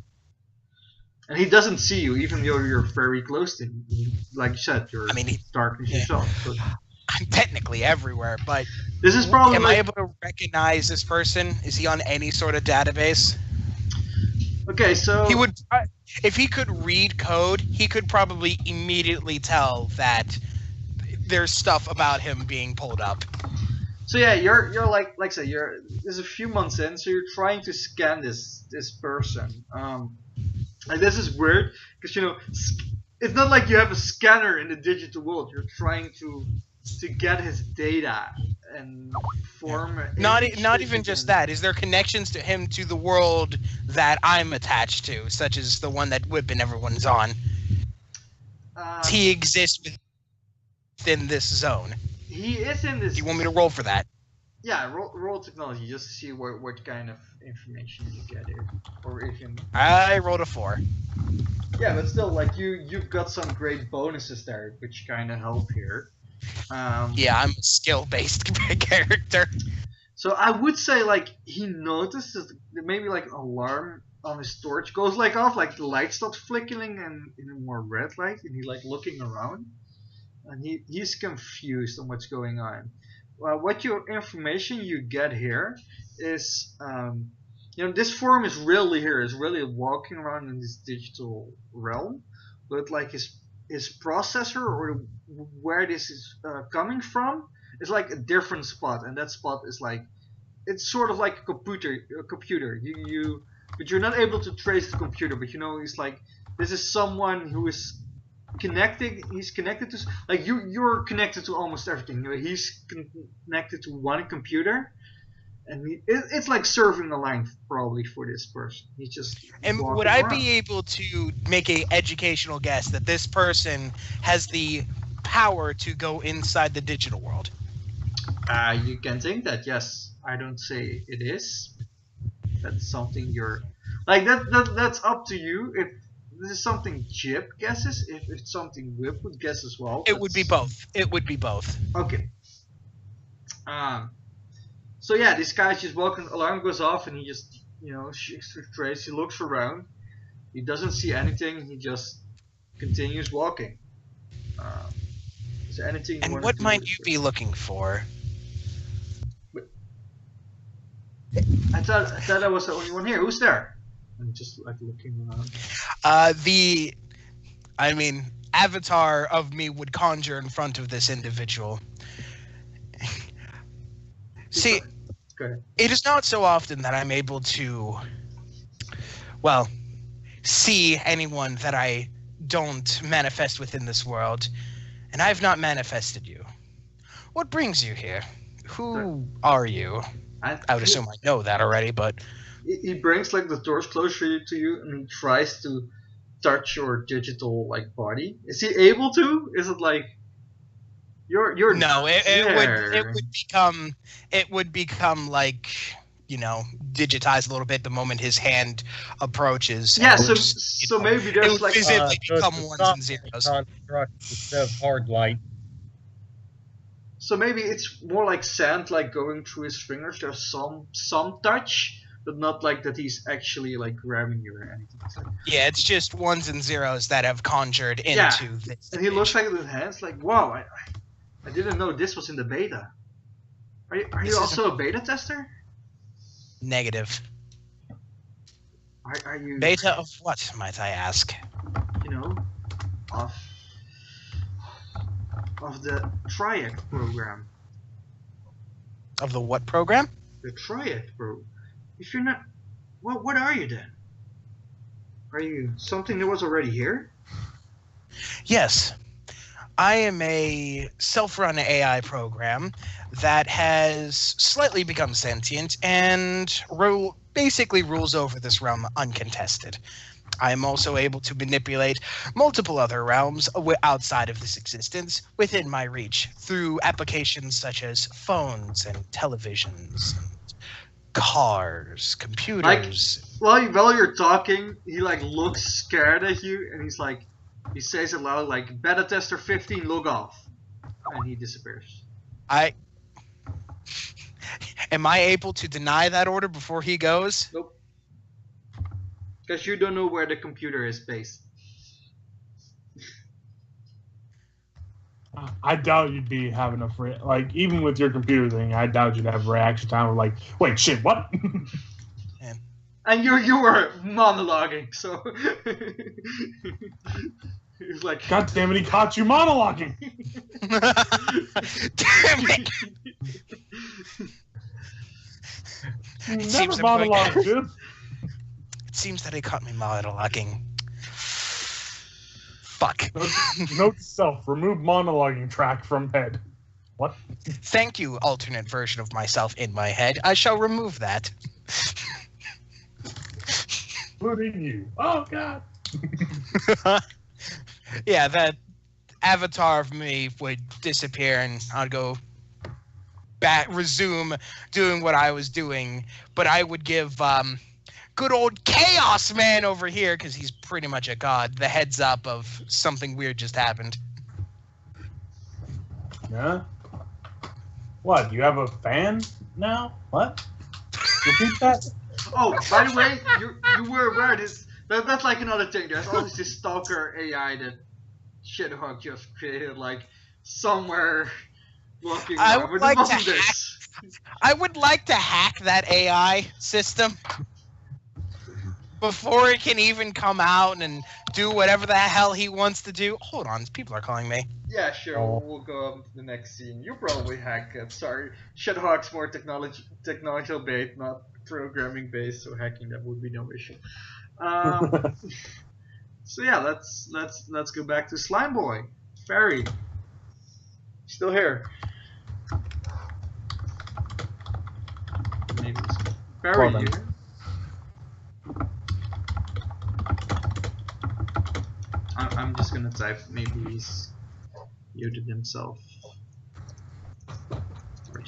And he doesn't see you, even though you're very close to him. Like you said, you're darkness yourself. So. I'm technically everywhere, but this is probably. Am I able to recognize this person? Is he on any sort of database? Okay, so he would, if he could read code, he could probably immediately tell that there's stuff about him being pulled up. So yeah, you're like I said, there's a few months in, so you're trying to scan this person. And this is weird because it's not like you have a scanner in the digital world. You're trying to get his data and form. Not even just that. Is there connections to him to the world that I'm attached to, such as the one that W.I.P and everyone's on? Does he exist within this zone? He is in this. Do you want me to roll for that? Yeah, roll technology just to see what kind of information you get here, or if you. I rolled a 4. Yeah, but still, like you've got some great bonuses there, which kind of help here. Yeah, I'm a skill-based character. So I would say like he notices maybe like alarm on his torch goes like off, like the light stops flickering and in a more red light, and he like looking around, and he's confused on what's going on. What your information you get here is, this form is really here. Is really walking around in this digital realm, but like his processor or where this is coming from is like a different spot, and that spot is like it's sort of like a computer. But you're not able to trace the computer. But it's like this is someone who is connected. He's connected to like you're connected to almost everything. He's connected to one computer, and it's like serving the line probably for this person. He's just. And would I be able to make a educational guess that this person has the power to go inside the digital world? You can think that, yes. I don't say it is. That's something you're like that's up to you. If this is something Jip guesses, if it's something W.I.P would guess as well. It would be both. It would be both. Okay. So yeah, this guy's just walking. Alarm goes off, and he just shakes his trace. He looks around. He doesn't see anything. He just continues walking. Is there anything? And what might you be looking for? I thought I was the only one here. Who's there? I'm just like looking around. Avatar of me would conjure in front of this individual. See, it is not so often that I'm able to, see anyone that I don't manifest within this world, and I've not manifested you. What brings you here? Who are you? I would assume I know that already, but... He brings like the doors closer to you, and he tries to touch your digital like body. Is he able to? Is it like you're No, it would become like digitized a little bit the moment his hand approaches. Yeah, so maybe there's like physically become ones and zeros. Instead of hard light. So maybe it's more like sand, like going through his fingers. There's some touch, but not like that he's actually like grabbing you or anything. Yeah, it's just ones and zeros that have conjured into this. And he looks like with his hands, like, wow, I didn't know this was in the beta. Are you also a beta tester? Negative. Are you beta of what, might I ask? Of the Triac program. Of the what program? The Triac program. If you're not, what are you then? Are you something that was already here? Yes. I am a self-run AI program that has slightly become sentient and basically rules over this realm uncontested. I am also able to manipulate multiple other realms outside of this existence within my reach through applications such as phones and televisions, and cars, computers. Like, while you're talking, he like looks scared at you, and he says it loud, like, beta tester 15, log off, and he disappears. Am I able to deny that order before he goes? Nope. Because you don't know where the computer is based. I doubt you'd be having like, even with your computer thing, I doubt you'd have reaction time of like, wait, shit, what? Yeah. And you were monologuing, so he's like, God damn it, he caught you monologuing. Damn it! Never monologue, dude. It seems that he caught me monologuing. Fuck. Note to self: remove monologuing track from head. What? Thank you, alternate version of myself in my head. I shall remove that. Including you. Oh God. Yeah, that avatar of me would disappear, and I'd go back, resume doing what I was doing. But I would give good old Chaos Man over here, because he's pretty much a god, the heads up of something weird just happened. Yeah. What? You have a fan now? What? Repeat that. Oh, by the way, you were aware that's like another thing. There's always this stalker AI that Shithawk just created, like somewhere walking around. But it wasn't this. I would like to hack that AI system before it can even come out and do whatever the hell he wants to do. Hold on, people are calling me. Yeah, sure. Oh. We'll go up to the next scene. You probably hack it. Sorry, Shithawk's more technological based, not programming based, so hacking that would be no issue. So yeah, let's go back to Slime Boy. Fairy, still here. Maybe Fairy, you here? I'm just gonna type. Maybe he's muted himself.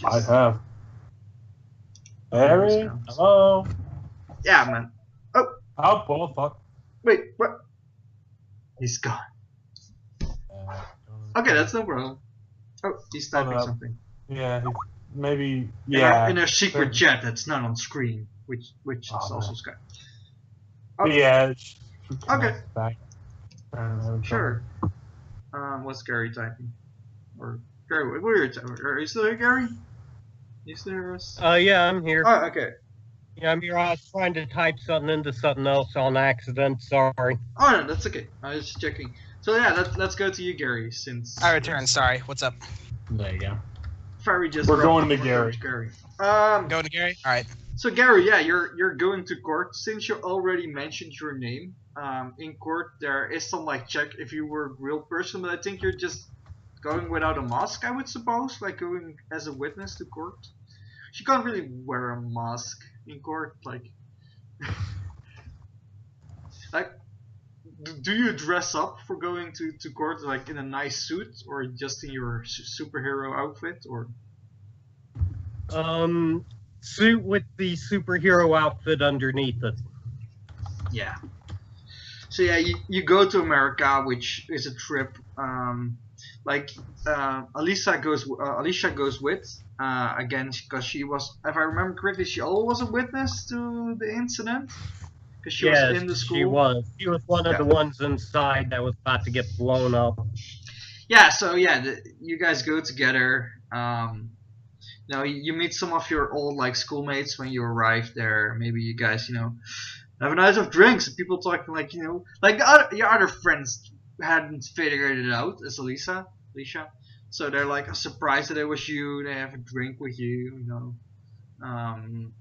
I have. Harry? Hello? Yeah, man. Oh, well, fuck. Wait, what? He's gone. Okay, that's no problem. Oh, he's typing something. Yeah, maybe. Yeah. In a secret chat that's not on screen, which is also Skype. Oh. Yeah. Okay. Back. Sure. What's Gary typing? Or Gary, what are you typing? Are you still here, Gary? You still hear us? Yeah, I'm here. Oh, okay. Yeah, I'm here. I was trying to type something into something else on accident. Sorry. Oh no, that's okay. I was just checking. So yeah, let's go to you, Gary. Since I return. Sorry. What's up? There you go. Fairy just. We're going to Gary. Going to Gary. All right. So Gary, yeah, you're going to court. Since you already mentioned your name, in court there is some like check if you were a real person, but I think you're just going without a mask, I would suppose, like going as a witness to court. She can't really wear a mask in court, like. Like, do you dress up for going to court, like in a nice suit, or just in your superhero outfit, or? Suit with the superhero outfit underneath it. Yeah. So yeah, you go to America, which is a trip. Alicia goes with again because she was, if I remember correctly, she also was a witness to the incident because she was in the school. She was. She was one of the ones inside that was about to get blown up. Yeah. So yeah, you guys go together. You know, you meet some of your old like schoolmates when you arrive there. Maybe you guys, you know, have a night of drinks and people talking like, you know, like your other friends hadn't figured it out as Alicia. So they're like surprised that it was you. They have a drink with you, you know. And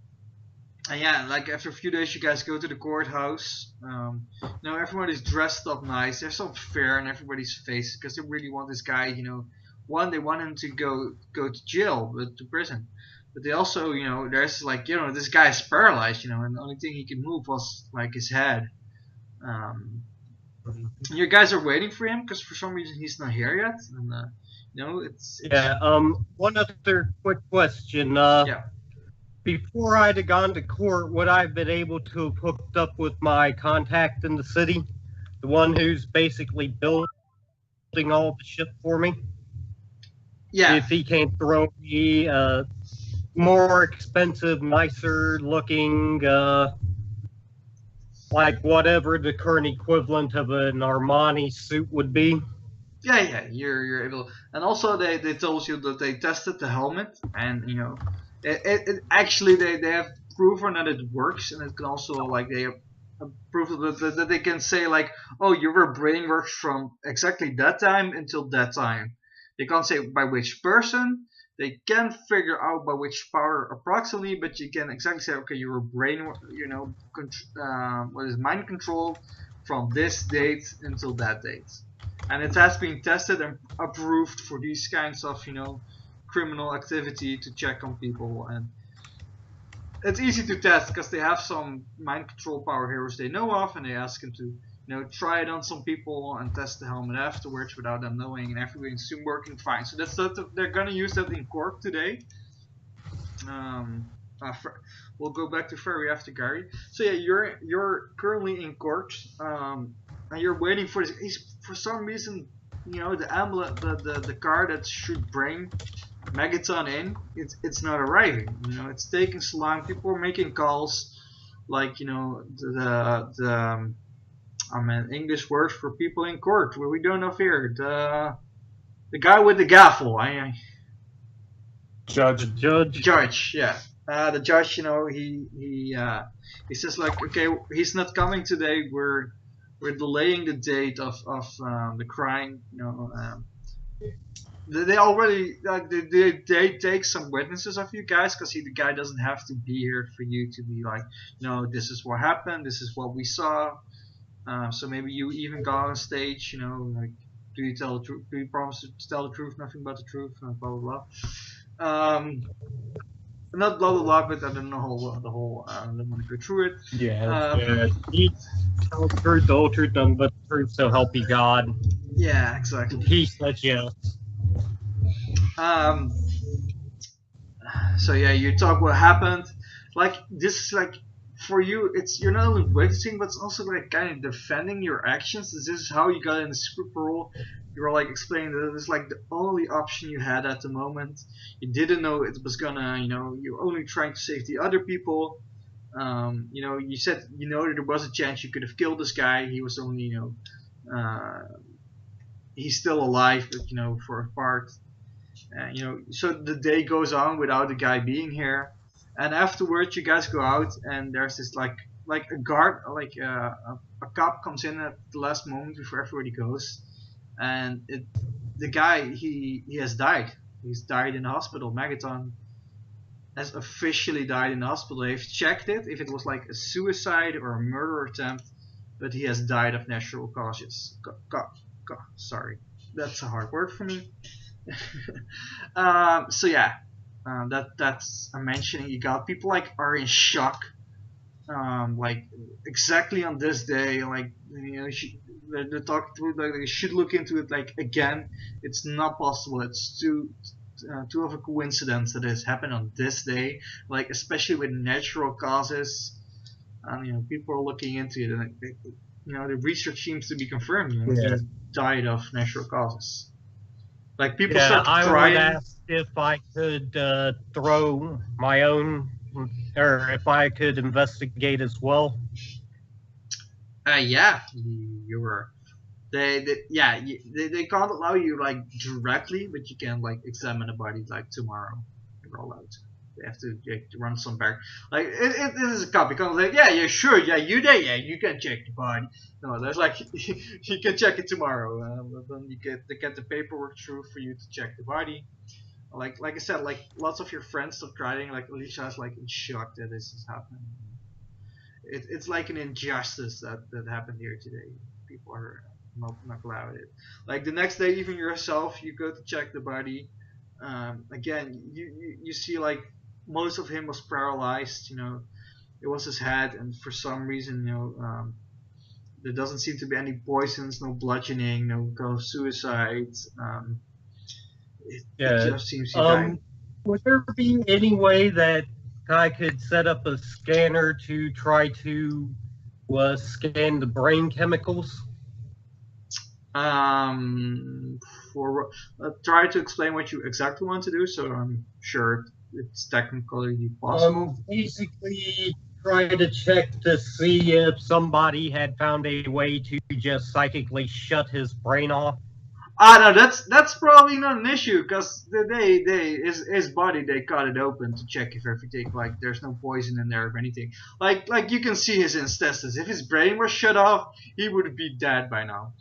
yeah, like after a few days, you guys go to the courthouse. You know, everybody's dressed up nice. There's some fear in everybody's face because they really want this guy, you know. One, they want him to go to jail, to prison. But they also, you know, there's like, you know, this guy's paralyzed, you know, and the only thing he can move was like his head. You guys are waiting for him because for some reason he's not here yet. And, you know, it's yeah. One other quick question. Yeah. Before I'd have gone to court, would I have been able to have hooked up with my contact in the city, the one who's basically building all the shit for me? Yeah. If he can't throw me more expensive, nicer looking, like whatever the current equivalent of an Armani suit would be. Yeah, you're able, and also they told you that they tested the helmet, and you know, it actually they have proven that it works, and it can also like they have proof that they can say like, oh, you were brainwashed from exactly that time until that time. They can't say by which person. They can figure out by which power approximately, but you can exactly say, okay, you were mind controlled from this date until that date. and it has been tested and approved for these kinds of, criminal activity to check on people. And it's easy to test because they have some mind control power heroes they know of, and they ask them to, try it on some people and test the helmet afterwards without them knowing, and everything's soon working fine. So they're gonna use that in court today. We'll go back to Ferry after Gary. So yeah, you're currently in court, and you're waiting for this. For some reason, the ambulance, the car that should bring Megaton in, it's not arriving. It's taking so long. People are making calls, like the English word for people in court. What we don't know here, the guy with the gavel. Judge. Judge, yeah. The judge, he says like, okay, he's not coming today. We're delaying the date of the crime. They already they take some witnesses of you guys, because the guy doesn't have to be here for you to be like, this is what happened, this is what we saw. So maybe you even got on stage, like, do you tell the truth? Do you promise to tell the truth, nothing but the truth, blah blah blah. Not blah blah blah, but I don't know the whole. I don't want to go through it. Yeah. He tells the truth, the whole truth, nothing but the truth, so help you God. Yeah, exactly. He said yes. So yeah, you talk what happened. Like, this is like, for you, you're not only witnessing, but it's also like kind of defending your actions. This is how you got in the super parole. You were like explaining that it was like the only option you had at the moment. You didn't know it was gonna, you're only trying to save the other people. You said, that there was a chance you could have killed this guy. He was only, he's still alive, but for a part. So the day goes on without the guy being here, and afterwards you guys go out, and there's this like a guard, like a cop comes in at the last moment before everybody goes, and the guy he has died. He's died in the hospital. Megaton has officially died in the hospital. They've checked it if it was like a suicide or a murder attempt, but he has died of natural causes. Sorry, that's a hard word for me. So yeah, that's I'm mentioning. You got people like are in shock, like exactly on this day, like they're talking through, like they should look into it. Like again, it's not possible. It's too of a coincidence that it's happened on this day. Like especially with natural causes, people are looking into it, and the research seems to be confirmed. He died of natural causes. Like people start crying. I would ask if I could throw my own, or if I could investigate as well. Yeah, you were. They can't allow you like directly, but you can like examine a body like tomorrow. You're allowed to. They have to run some back. Like it is a cop. You can't like, yeah, sure, yeah, you there, yeah, you can check the body. No, there's like you can check it tomorrow. Then you get the paperwork through for you to check the body. Like I said, like lots of your friends start crying. Like Alicia's like in shock that this is happening. It's like an injustice that happened here today. People are not allowed it. Like the next day, even yourself, you go to check the body. Again, you see like most of him was paralyzed. It was his head, and for some reason, there doesn't seem to be any poisons, no bludgeoning, no suicide. It just seems to die. Would there be any way that I could set up a scanner to try to scan the brain chemicals? Try to explain what you exactly want to do, so I'm sure it's technically possible. Basically, try to check to see if somebody had found a way to just psychically shut his brain off. No, that's probably not an issue, because his body, they cut it open to check if everything, like there's no poison in there or anything. Like you can see his intestines. If his brain was shut off, he would be dead by now.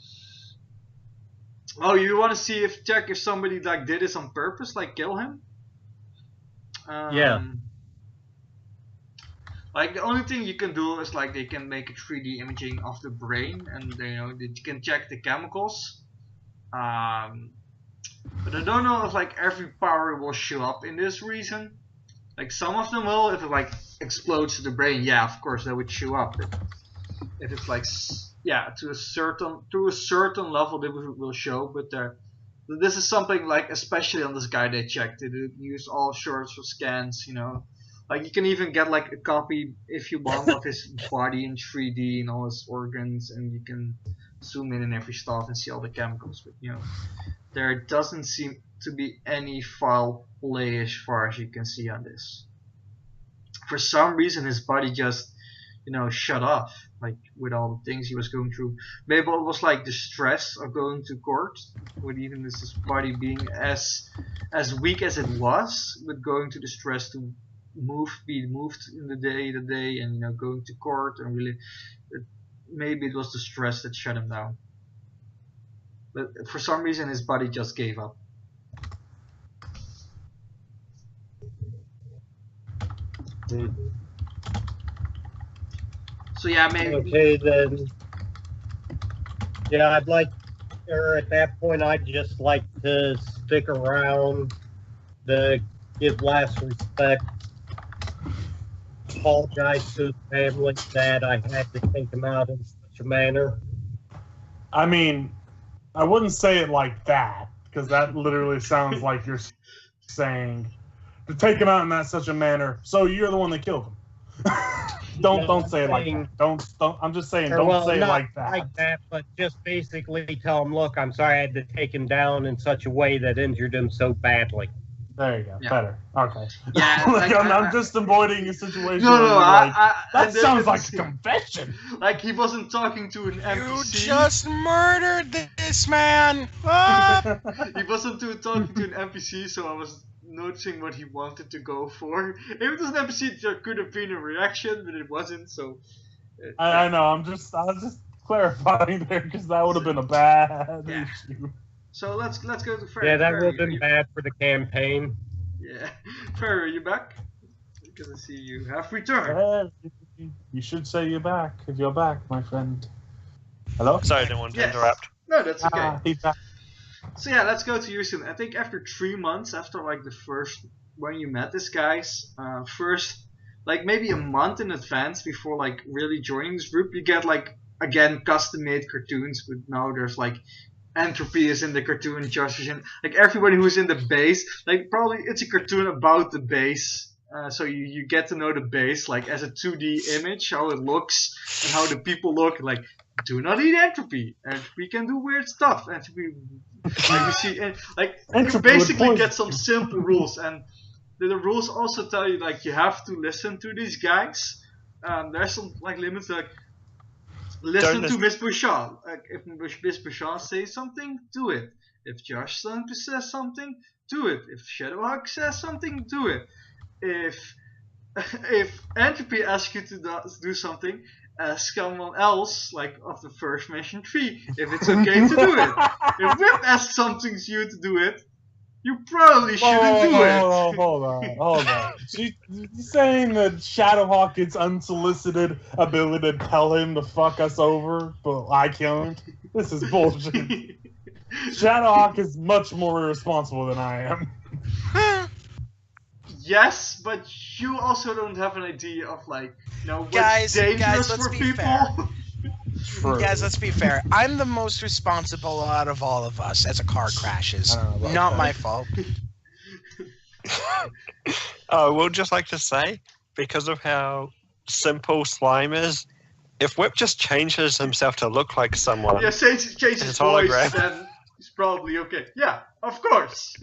Oh, you want to check if somebody like did this on purpose, like kill him? Yeah. Like the only thing you can do is like they can make a 3D imaging of the brain, and you can check the chemicals. But I don't know if like every power will show up in this reason. Like some of them will, if it like explodes to the brain, yeah, of course that would show up. But if it's like to a certain level, they will show. But this is something like especially on this guy they checked. They use all sorts of scans, you know. Like you can even get like a copy if you want of his body in 3D and all his organs, and you can zoom in on every stuff and see all the chemicals. But you know, there doesn't seem to be any foul play as far as you can see on this. For some reason, his body just, you know, shut off, like with all the things he was going through. Maybe it was like the stress of going to court, with even his body being as weak as it was, with going to the stress to be moved in the day, and you know, going to court, and really, maybe it was the stress that shut him down. But for some reason, his body just gave up. So yeah, maybe. Okay then. Yeah, I'd like, or at that point, I'd just like to stick around to give last respect. Apologize to the family that I had to take him out in such a manner. I mean, I wouldn't say it like that, because that literally sounds like you're saying to take him out in such a manner. So you're the one that killed him. Don't say it like that. Don't. I'm just saying, don't say it like that. Like that, but just basically tell him, look, I'm sorry I had to take him down in such a way that injured him so badly. There you go. Yeah. Better. Okay. Yeah. Like, I'm just avoiding a situation. No. That sounds like a confession. Like he wasn't talking to an NPC. You just murdered this man. He wasn't talking to an NPC, so I was noticing what he wanted to go for. If it was an NPC, there could have been a reaction, but it wasn't. So. I know. I was just clarifying there, because that would have been a bad issue. So let's go to Ferry. Yeah, that would have been bad for the campaign. Yeah. Ferry, are you back? Because I see you have returned. You should say you're back, if you're back, my friend. Hello? Sorry, I didn't want to interrupt. No, that's okay. He's back. So yeah, let's go to Houston. I think after 3 months, after like the first, when you met this guys, first, like maybe a month in advance before like really joining this group, you get like, again, custom-made cartoons, but now there's like, Entropy is in the cartoon, Josh is in, like everybody who's in the base, like probably it's a cartoon about the base, so you get to know the base, like as a 2D image, how it looks, and how the people look, like, do not eat Entropy, Entropy can do weird stuff, Entropy, like you see, and, like, you basically get some simple rules, and the rules also tell you, like, you have to listen to these guys, there's some, like, limits, like, listen to Miss Bouchard. Like, if Miss Bouchard says something, do it. If Josh says something, do it. If Shadowhawk says something, do it. If Entropy asks you to do something, ask someone else, like of the first mentioned tree, if it's okay to do it. If W.I.P asks something to you to do it, you probably shouldn't do it. Hold on. She's saying that Shadowhawk gets unsolicited ability to tell him to fuck us over, but I kill him? This is bullshit. Shadowhawk is much more irresponsible than I am. Yes, but you also don't have an idea of, like, you know, what's guys, dangerous let's for be people. Fair. True. Guys, let's be fair. I'm the most responsible out of all of us as a car crashes. Not my fault. Oh, we'll just like to say, because of how simple slime is, if W.I.P just changes himself to look like someone, change his voice, then he's probably okay. Yeah, of course.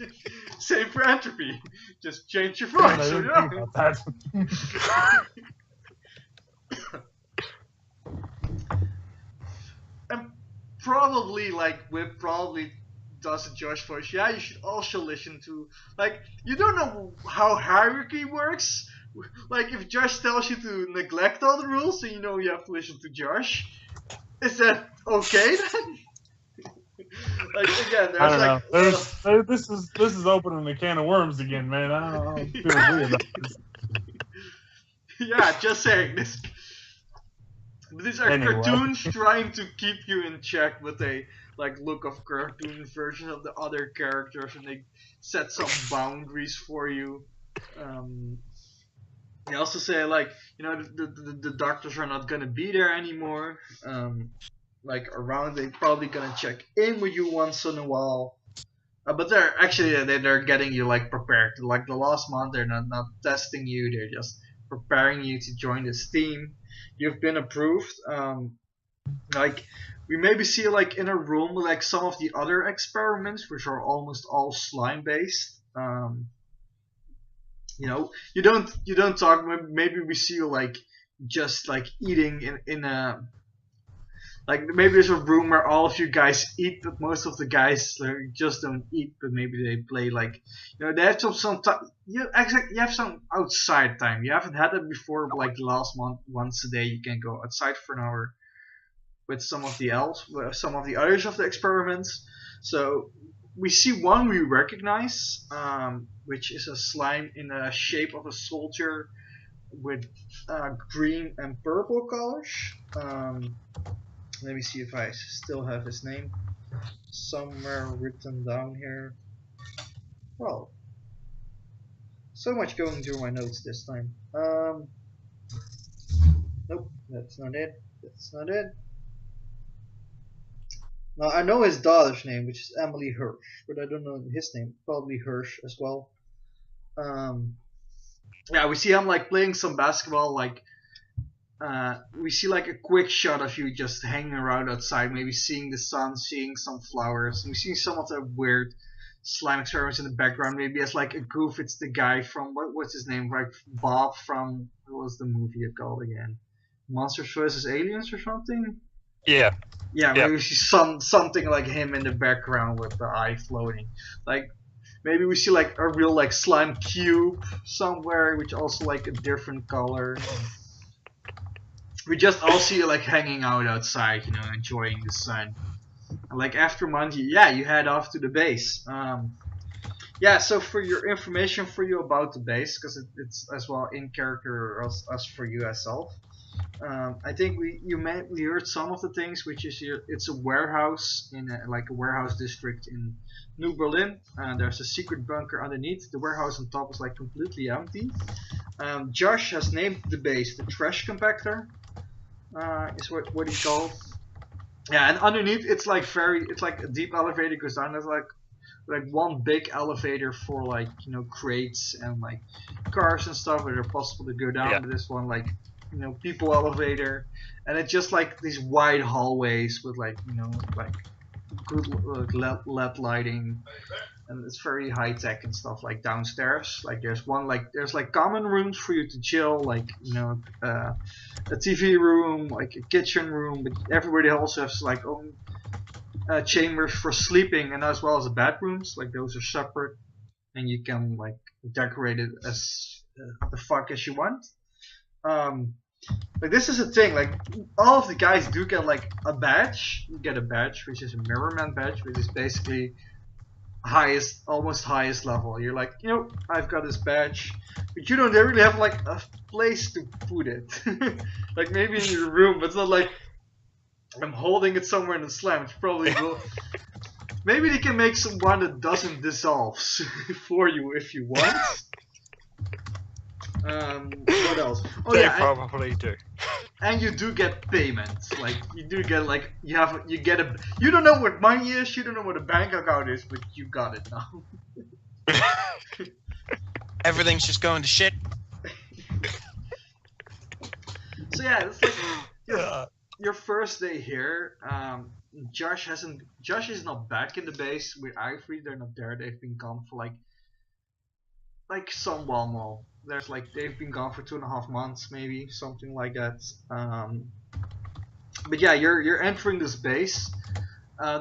Same for Entropy. Just change your voice. You know? And probably, like, W.I.P probably does a Josh voice. Yeah, you should also listen to, like, you don't know how hierarchy works. Like, if Josh tells you to neglect all the rules, then you know you have to listen to Josh. Is that okay then? Like, again, there's, I don't know. This is opening a can of worms again, man. I don't know. I feel weird about this. Yeah, just saying this. But these are cartoons trying to keep you in check with a look of cartoon version of the other characters, and they set some boundaries for you. They also say the doctors are not gonna be there anymore. Around, they're probably gonna check in with you once in a while. But they're getting you prepared. Like the last month, they're not testing you. They're just preparing you to join this team. You've been approved. We maybe see in a room some of the other experiments, which are almost all slime based. You don't talk. Maybe we see you just eating in a. Maybe there's a room where all of you guys eat, but most of the guys just don't eat. But maybe they play they have some time. You have some outside time. You haven't had it before, but the last month, once a day you can go outside for an hour with some of the others of the experiments. So we see one we recognize, which is a slime in the shape of a soldier with green and purple colors. Let me see if I still have his name somewhere written down here. Well, so much going through my notes this time. Nope, that's not it. That's not it. Now I know his daughter's name, which is Emily Hirsch, but I don't know his name. Probably Hirsch as well. Yeah, we see him playing some basketball. We see a quick shot of you just hanging around outside, maybe seeing the sun, seeing some flowers. We see some of the weird slime experiments in the background. Maybe as a goof, it's the guy from what's his name, right? Bob from what was the movie it called again? Monsters vs. Aliens or something? Yeah. Yeah, maybe we see something like him in the background with the eye floating. Maybe we see a real slime cube somewhere, which also a different color. We just all see you hanging out outside, enjoying the sun. And after a month, you head off to the base. Yeah, so for your information for you about the base, because it's as well in character as for you yourself. I think we heard some of the things, which is it's a warehouse in a warehouse district in New Berlin. There's a secret bunker underneath. The warehouse on top is completely empty. Josh has named the base the trash compactor. Is what he called. Yeah, and underneath it's it's a deep elevator goes down. There's one big elevator for crates and cars and stuff where they're possible to go down. Yeah. But this one people elevator, and it's just these wide hallways with good LED lighting, and it's very high tech and stuff. Downstairs, there's common rooms for you to chill, a TV room, a kitchen room, but everybody also has own chambers for sleeping, and as well as the bedrooms. Those are separate, and you can decorate it as the fuck as you want. This is a thing. All of the guys do get a badge. You get a badge, which is a Mirrorman badge, which is basically almost highest level. You're I've got this badge, but you don't really have a place to put it. Maybe in your room, but it's not I'm holding it somewhere in the slime. It's probably maybe they can make one that doesn't dissolve for you if you want. What else? Oh They yeah, probably do. and you do get payments. You do get you get a. You don't know what money is. You don't know what a bank account is, but you got it now. Everything's just going to shit. So yeah, it's your first day here. Josh is not back in the base with Ivory. They're not there. They've been gone for some while more. There's they've been gone for 2.5 months, maybe something like that. But yeah, you're entering this base.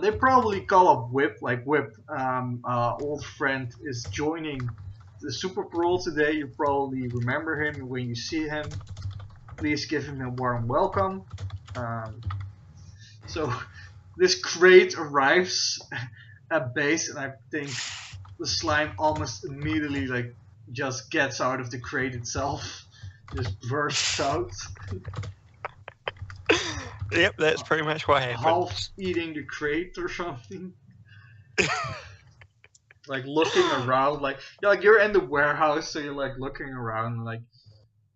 They probably call up W.I.P. W.I.P, old friend, is joining the Super Parole today. You probably remember him when you see him. Please give him a warm welcome. So this crate arrives at base, and I think the slime almost immediately just gets out of the crate itself, just bursts out. Yep, that's pretty much what happened. Half eating the crate or something. Like looking around, like you're in the warehouse, so you're like looking around, like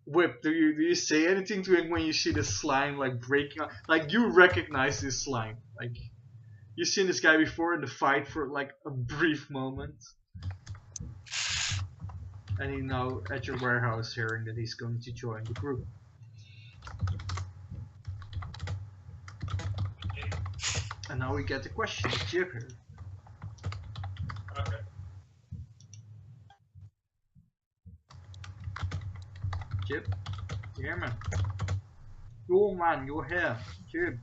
Whip. Do you say anything to him when you see the slime like breaking up? Like you recognize this slime, like you've seen this guy before in the fight for like a brief moment, and he now at your warehouse hearing that he's going to join the group. And now we get the question of Jib here. Okay. Jib? You hear me? Yo man, you're here. Jib.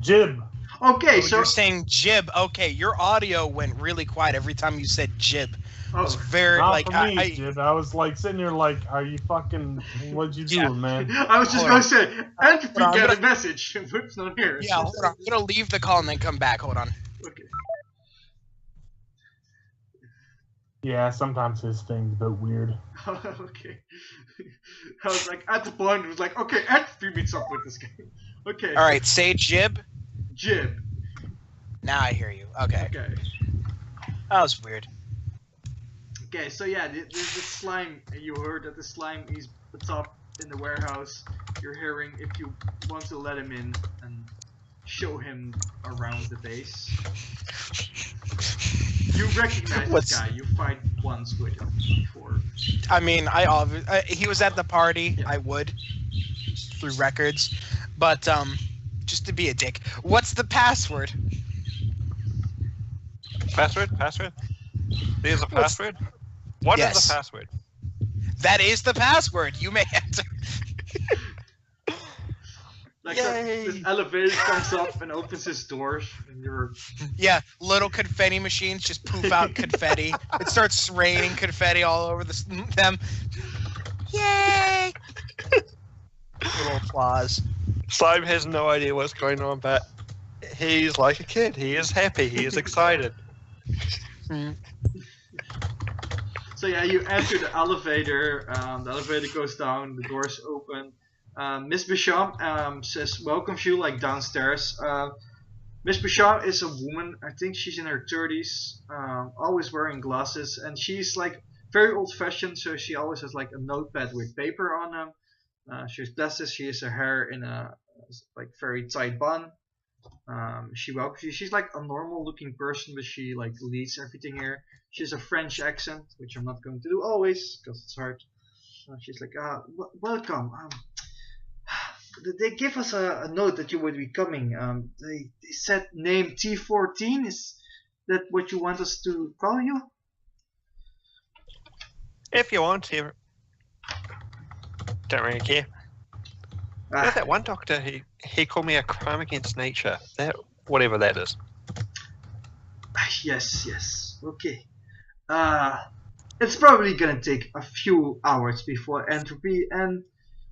Jib. Okay, Oh, so you're saying jib. Okay, your audio went really quiet every time you said jib. It was very Not like for me, Jib. I was like sitting here like, are you fucking, what'd you do, Yeah. man? I was just Hold going on. to say, Entropy Hold on, get I'm a message. Whip's not here. Yeah, hold on. I'm gonna leave the call and then come back. Hold on. Okay. Yeah, sometimes his thing's a bit weird. Okay. I was like, at the point, it was like, okay, Entropy meets up with this guy. Okay. All right, say jib. Jib. Now I hear you. Okay. Okay. That was weird. Okay, so yeah, the slime, you heard that the slime is atop in the warehouse. You're hearing if you want to let him in and show him around the base. You recognize this guy, you fight once with him before. I mean, he was at the party. Yeah. I would through records, but just to be a dick. What's the password? Password? There's a password? What is the password? That is the password. You may have to. Like this elevator comes up and opens its doors, and you're... Yeah, little confetti machines just poof out confetti. It starts raining confetti all over them. Yay! Little applause. Slime has no idea what's going on, but he's like a kid. He is happy. He is excited. So yeah, you enter the elevator. The elevator goes down. The doors open. Miss Bishop welcomes you like downstairs. Miss Bishop is a woman. I think she's in her 30s. Always wearing glasses, and she's like very old-fashioned. So she always has like a notepad with paper on them. She has glasses. She has her hair in a like very tight bun. She welcomes you. She's like a normal-looking person, but she like leads everything here. She has a French accent, which I'm not going to do always because it's hard. She's like, welcome. They gave us a note that you would be coming. They said name T14. Is that what you want us to call you? If you want to. Don't really care. That one doctor, he called me a crime against nature. That whatever that is. Yes. Okay. It's probably gonna take a few hours before Entropy and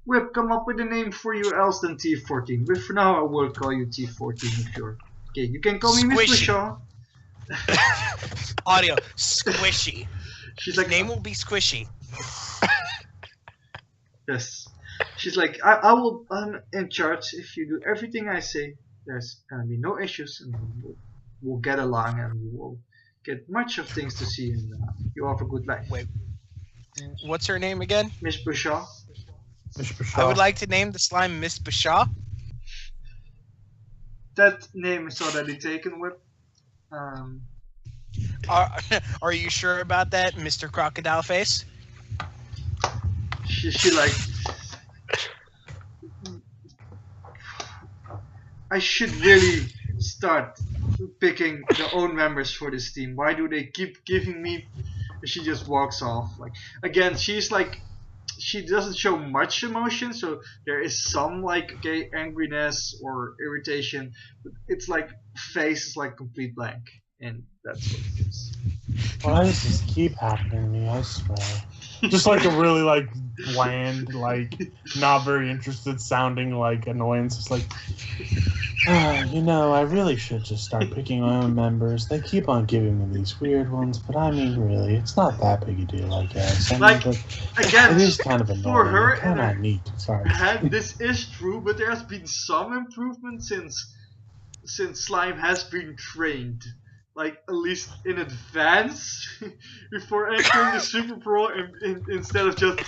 Whip come up with a name for you else than T14. But for now, I will call you T14 if you're... Okay, you can call me Miss Shaw. Audio. Squishy. She's His like... name will be Squishy. Yes. She's like, I'm in charge. If you do everything I say, there's gonna be no issues, and we'll get along, and we will get much of things to see, and you have a good life. Wait. What's her name again? Miss Bashaw. I would like to name the slime Miss Bashaw. That name is already taken with. Are you sure about that, Mr. Crocodile Face? She like... I should really start picking the own members for this team. Why do they keep giving me... She just walks off. Like again, she's like... She doesn't show much emotion, so there is some like angriness or irritation, but it's like face is like complete blank, and that's what it is. Why does this keep happening to me? I swear. Just like a really like bland, like not very interested sounding like annoyance. It's like, I really should just start picking my own members. They keep on giving me these weird ones, but I mean, really, it's not that big a deal, I guess. Again, it is kind of annoying. For her, kind of neat. Sorry. This is true, but there has been some improvement since Slime has been trained. Like, at least in advance, before entering the Super Pro, instead of just,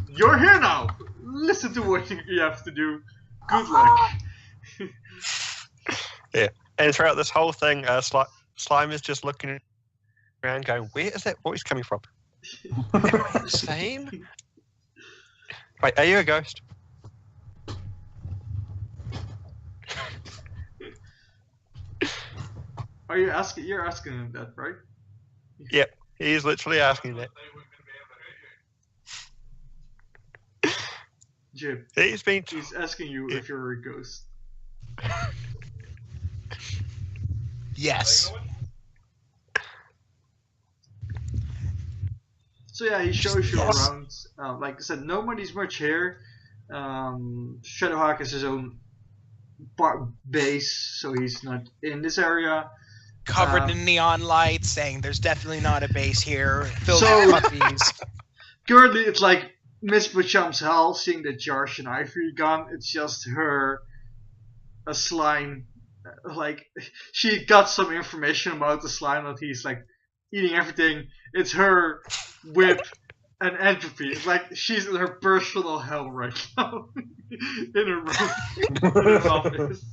you're here now, listen to what you have to do, good luck. Yeah, and throughout this whole thing, Slime is just looking around going, where is that voice coming from? Am I insane? Wait, are you a ghost? You're asking him that, right? Yep, he's literally asking that. Jib, he's asking you if you're a ghost. Yes. So yeah, he shows you around. Like I said, nobody's much here. Shadowhawk has his own base, so he's not in this area. Covered in neon lights, saying there's definitely not a base here. Filled with puppies. Currently, it's like Miss Bacham's hell, seeing that Jarsh and Ivory gone. It's just her, a slime. Like, she got some information about the slime that he's like eating everything. It's her, W.I.P, and Entropy. It's like she's in her personal hell right now. In her room. In her office.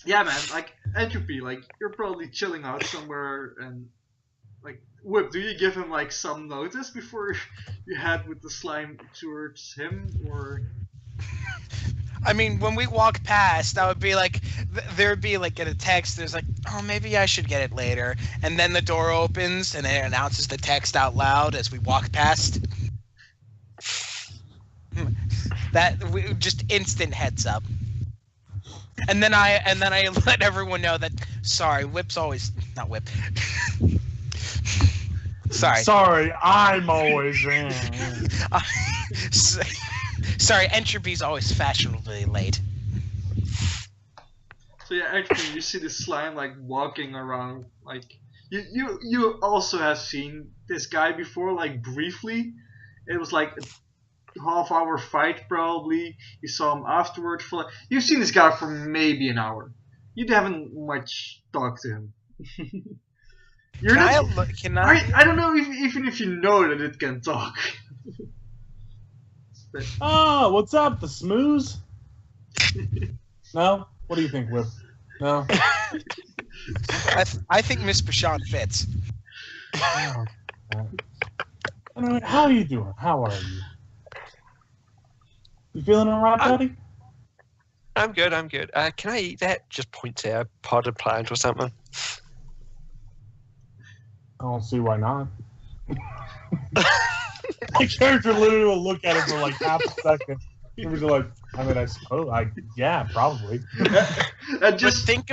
Yeah, man, like, Entropy, like, you're probably chilling out somewhere, and, like, W.I.P, do you give him, like, some notice before you head with the slime towards him, or...? I mean, when we walk past, that would be like, there'd be like in a text, there's like, oh, maybe I should get it later. And then the door opens, and it announces the text out loud as we walk past. Just instant heads up. And then I let everyone know that, sorry, W.I.P's always, not W.I.P. Sorry, I'm always in. Sorry, Entropy's always fashionably late. So yeah, actually, you see the slime like walking around. Like you also have seen this guy before, like briefly. It was like a half-hour fight probably. You saw him afterward for like, you've seen this guy for maybe an hour. You haven't much talked to him. I don't know even if you know that it can talk. Oh, what's up, the smooze? No? What do you think, W.I.P? No? I think Miss Bashan fits. Oh, how are you doing? How are you? You feeling alright, buddy? I'm good. Can I eat that? Just point to a potted plant or something. I don't see why not. My character literally will look at it for like half a second. He was like, I mean, I suppose, yeah, probably. But think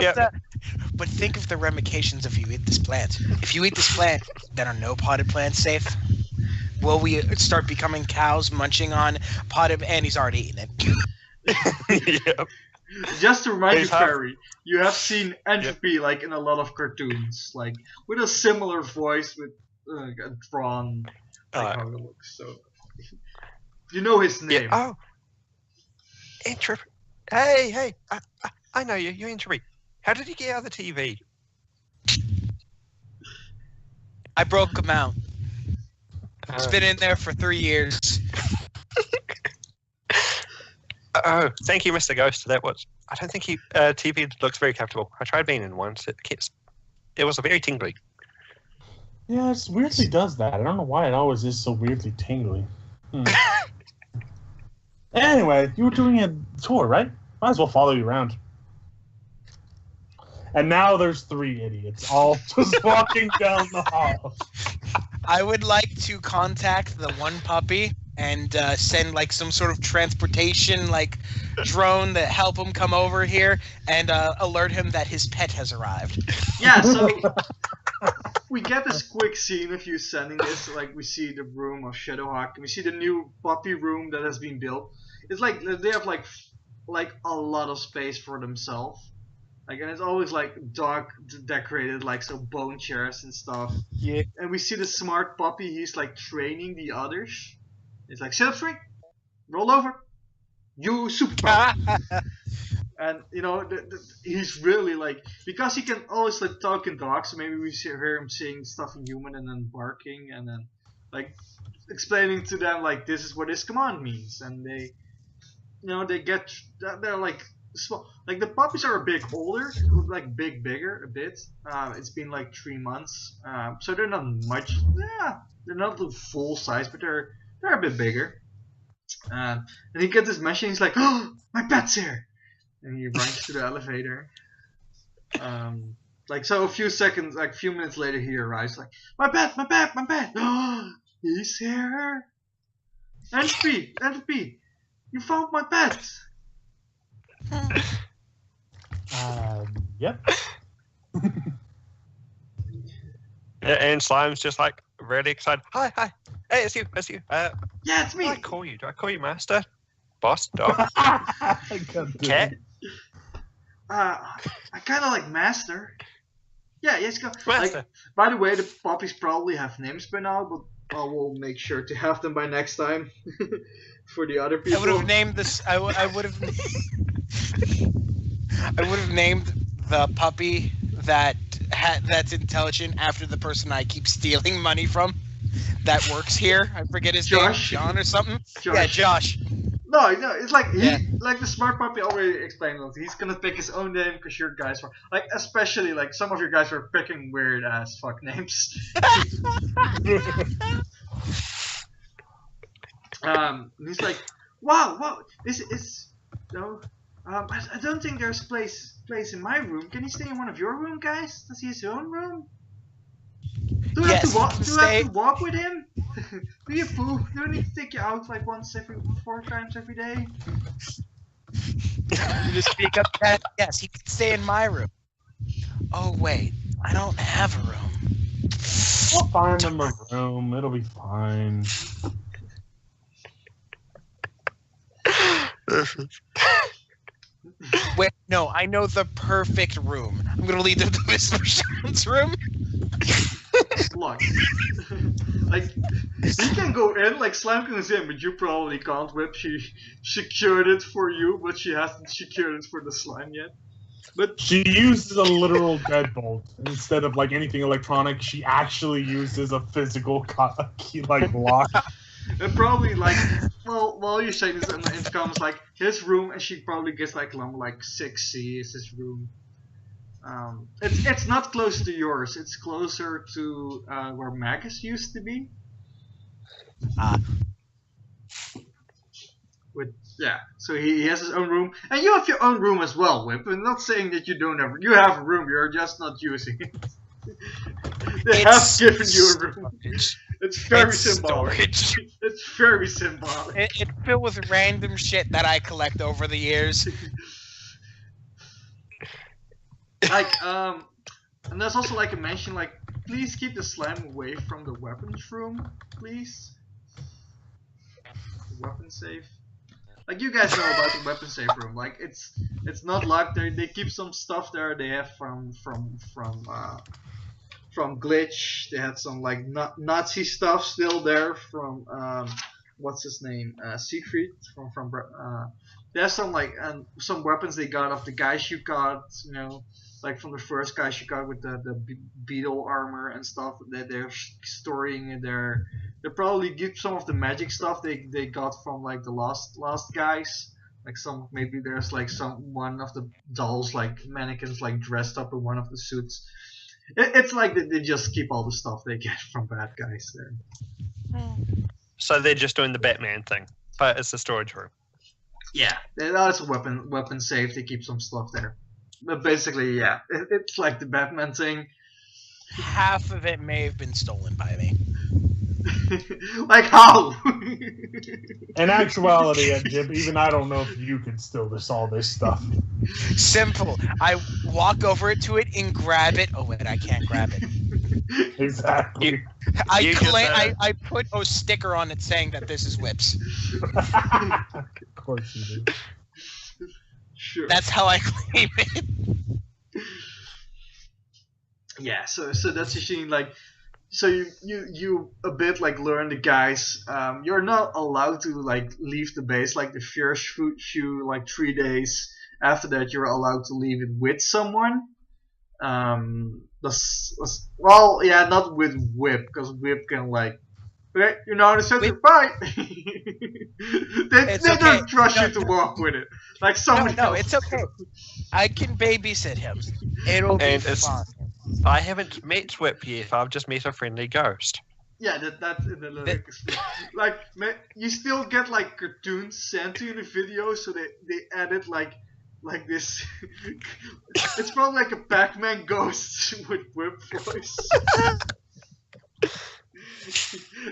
of the ramifications if you eat this plant. If you eat this plant, then are no potted plants safe? Will we start becoming cows munching on potted? And he's already eaten it. Yep. Just to remind you, Perry, you have seen Entropy like in a lot of cartoons, like with a similar voice, with drawn. How it looks, so you know his name. Yeah. Oh, Entropy. Hey, I know you. You're Entropy. How did you get out of the TV? I broke him out. It's been in there for 3 years. Oh, thank you, Mr. Ghost. I don't think TV looks very comfortable. I tried being in once. It was very tingly. Yeah, it weirdly does that. I don't know why it always is so weirdly tingly. Anyway, you were doing a tour, right? Might as well follow you around. And now there's 3 idiots, all just walking down the hall. I would like to contact the one puppy and send like some sort of transportation like drone that help him come over here and alert him that his pet has arrived. Yeah, so we get this quick scene of you sending this. Like we see the room of Shadowhawk, and we see the new puppy room that has been built. It's like they have like a lot of space for themselves. Like, and it's always like dark decorated, like so bone chairs and stuff. Yeah. And we see the smart puppy. He's like training the others. He's like, sit up straight, roll over, you superpower. And you know, he's really like, because he can always like talk in dog. So maybe we hear him saying stuff in human and then barking and then like explaining to them like this is what this command means. And they, you know, they're like. Small. Like the puppies are a bit older, like bigger a bit. It's been like 3 months, so they're not much. Yeah, they're not the full size, but they're a bit bigger. And he gets this message. He's like, "Oh, my pet's here!" And he runs to the elevator. Like so, a few minutes later, he arrives. Like, my pet! Oh, he's here. Entropy, you found my pet. Yep. And Slime's just like really excited. Hi. Hey, it's you. Yeah, it's me. Do I call you master? Boss? Dog? Cat? I kind of like master. Yeah, yes, go. Master. Like, by the way, the puppies probably have names by now, but I will make sure to have them by next time for the other people. I would have named this. I would have. I would have named the puppy that's intelligent after the person I keep stealing money from that works here. I forget his name, John or something. Josh. Yeah, Josh. No, it's like like the smart puppy already explained it. He's gonna pick his own name because your guys were like, especially like some of your guys were picking weird ass fuck names. He's like, wow, is no. I don't think there's place in my room. Can he stay in one of your room, guys? Does he have his own room? Do I have to walk with him? Do you poop? Do I need to take you out like 4 times every day? You just speak up. Yes, he can stay in my room. Oh wait, I don't have a room. We'll find him a room. It'll be fine. Wait, no, I know the perfect room. I'm gonna lead them to Mr. Sharon's room. Look, like you can go in, like Slime goes in, but you probably can't. Whip, she secured it for you, but she hasn't secured it for the slime yet. But she uses a literal deadbolt instead of like anything electronic. She actually uses a physical key, like lock. And probably like, well, while you're saying this, in the intercom is like his room, and she probably gets like 6C is his room. It's not close to yours. It's closer to where Magus used to be. So he has his own room, and you have your own room as well, Whip. I'm not saying that you don't have. You have a room. You're just not using it. They have given you a room. It's very symbolic. Storage. It's very symbolic. It's filled with random shit that I collect over the years. Like, and there's also like a mention like, please keep the slime away from the weapons room, please. The weapon safe. Like you guys know about the weapon safe room. Like it's not locked. They keep some stuff there. They have from Glitch. They had some like Nazi stuff still there from what's his name, Siegfried from there's some like some weapons they got of the guys you got, you know, like from the first guys you got with the beetle armor and stuff that they're storing in there. They probably get some of the magic stuff they got from like the last guys. Like some, maybe there's like one of the dolls, like mannequins, like dressed up in one of the suits. It's like they just keep all the stuff they get from bad guys there. So they're just doing the Batman thing, but it's the storage room. Yeah, that's a weapon safe. They keep some stuff there. But basically, yeah, it's like the Batman thing. Half of it may have been stolen by me. Like how? In actuality, Jim, even I don't know if you can steal all this stuff. Simple. I walk over to it and grab it. Oh wait, I can't grab it. Exactly. I put a sticker on it saying that this is Whips. Of course you do. Sure. That's how I claim it. Yeah, so that's the thing, like, so you a bit like learn the guys. You're not allowed to like leave the base like the first few like 3 days. After that, you're allowed to leave it with someone. Well, yeah, not with Whip, because Whip can like, okay, you know, the center, bye. they don't trust you to walk with it. Like somebody else. No, it's okay. I can babysit him. It'll be fun. I haven't met Whip yet. I've just met a friendly ghost. Yeah, that's in the lyrics. Like, you still get like cartoons sent to you in the video, so they edit like this. It's probably like a Pac-Man ghost with Whip voice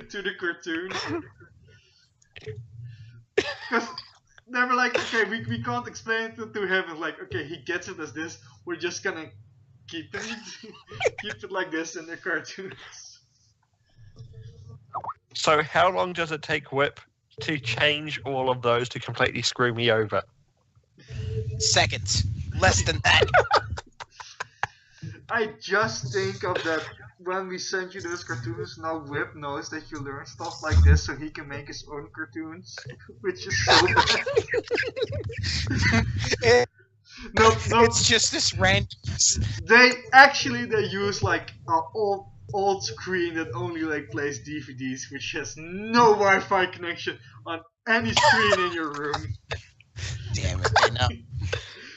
to the cartoon. Because they were like, okay, we can't explain it to him. And like, okay, he gets it as this. We're just gonna keep it like this in the cartoons. So how long does it take Whip to change all of those to completely screw me over? Seconds. Less than that. I just think of that when we send you those cartoons, now Whip knows that you learn stuff like this so he can make his own cartoons, which is so bad. No. It's just this random. They use like an old screen that only like plays DVDs, which has no Wi-Fi connection on any screen in your room. Damn it, I know.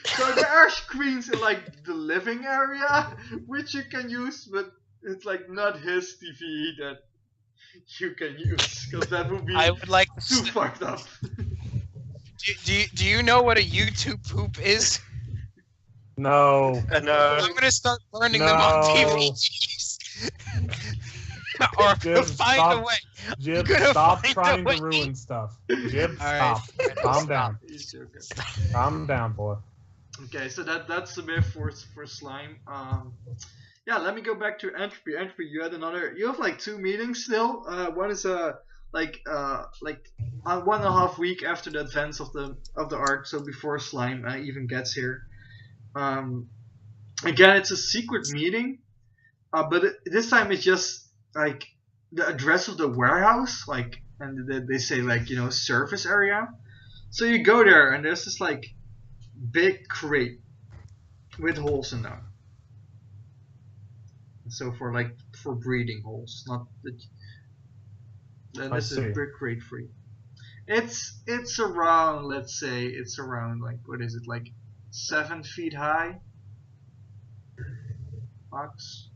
So there are screens in like the living area which you can use, but it's like not his TV that you can use, because that would be too fucked up. Do you know what a YouTube poop is? No. No. I'm gonna start burning them on DVDs. Or Jib, find a way. Jib, stop trying to ruin stuff. Jib, stop. Right. Calm down. Calm down, boy. Okay, so that's the bit for slime. Yeah, let me go back to Entropy. Entropy, you have like 2 meetings still. One is 1.5 week after the advance of the arc, so before slime even gets here. Again, it's a secret meeting, but this time it's just like the address of the warehouse, like, and they say like, you know, service area. So you go there and there's this like big crate with holes in them. So for breeding holes, not that. Then this is brick crate free. It's around, let's say it's around like, what is it, like 7 feet high box,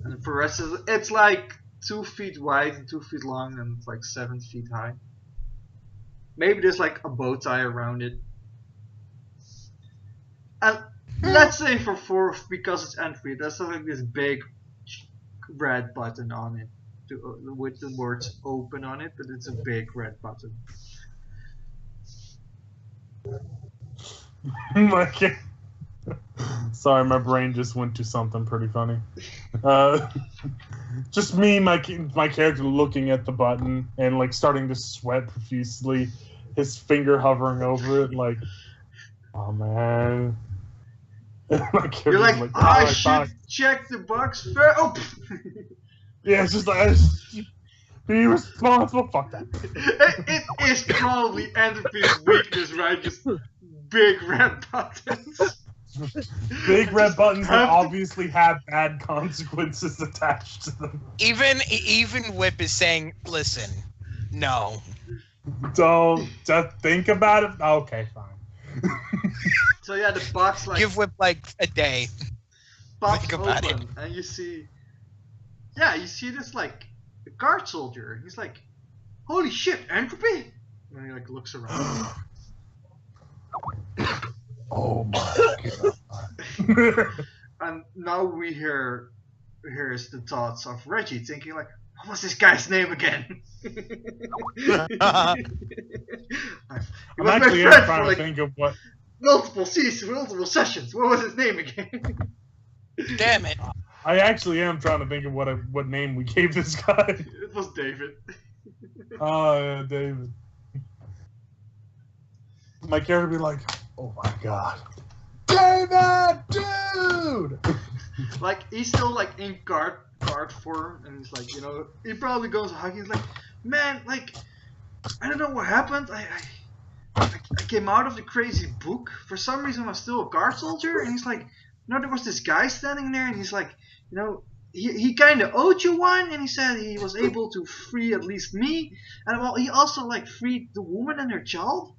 and for the rest of it's like 2 feet wide and 2 feet long, and it's like 7 feet high. Maybe there's like a bow tie around it. And let's say for 4, because it's Entropy, there's like this big red button on it with the words open on it, but it's a big red button. Sorry, my brain just went to something pretty funny. Just me, my character looking at the button and like starting to sweat profusely, his finger hovering over it, like, oh man. You're like, I should check the box first. Oh. Yeah, it's just like, be responsible. Fuck that. It is probably Entropy's weakness, right? Just big red buttons. Big red buttons that obviously have bad consequences attached to them. Even Whip is saying, listen, no. Don't just think about it. Okay, fine. So yeah, the box like give Whip like a day. Box think about open, it. and you see this like a guard soldier. He's like, holy shit, Entropy! And he like looks around. Oh my god. And now we here's the thoughts of Reggie thinking like, what was this guy's name again? I'm actually trying to think of what. Multiple seasons, multiple sessions. What was his name again? Damn it. I actually am trying to think of what name we gave this guy. It was David. Oh, yeah, David. My character would be like, oh my god. David, dude! Like, he's still, like, in guard form, and he's like, you know, he probably goes hugging. He's like, man, like, I don't know what happened. I came out of the crazy book. For some reason, I was still a guard soldier, and he's like, you know, there was this guy standing there, and he's like, you know, he kind of owed you one, and he said he was able to free at least me, and well, he also, like, freed the woman and her child.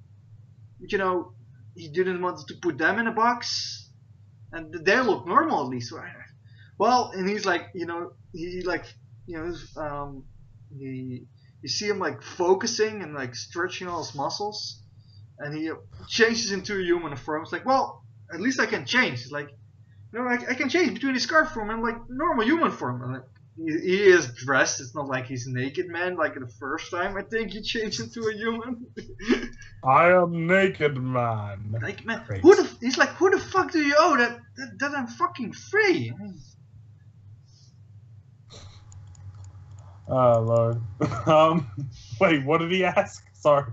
But, you know, he didn't want to put them in a box, and they look normal at least. Well, and he's like, you know, he like, you know, you see him like focusing and like stretching all his muscles, and he changes into a human form. It's like, well, at least I can change. It's like, you know, I can change between his scarf form and like normal human form. And like, he is dressed. It's not like he's naked, man. Like the first time, I think he changed into a human. I am naked, man. Like, man, Great. he's like, who the fuck do you owe that I'm fucking free? I mean, oh Lord. Wait, what did he ask? Sorry.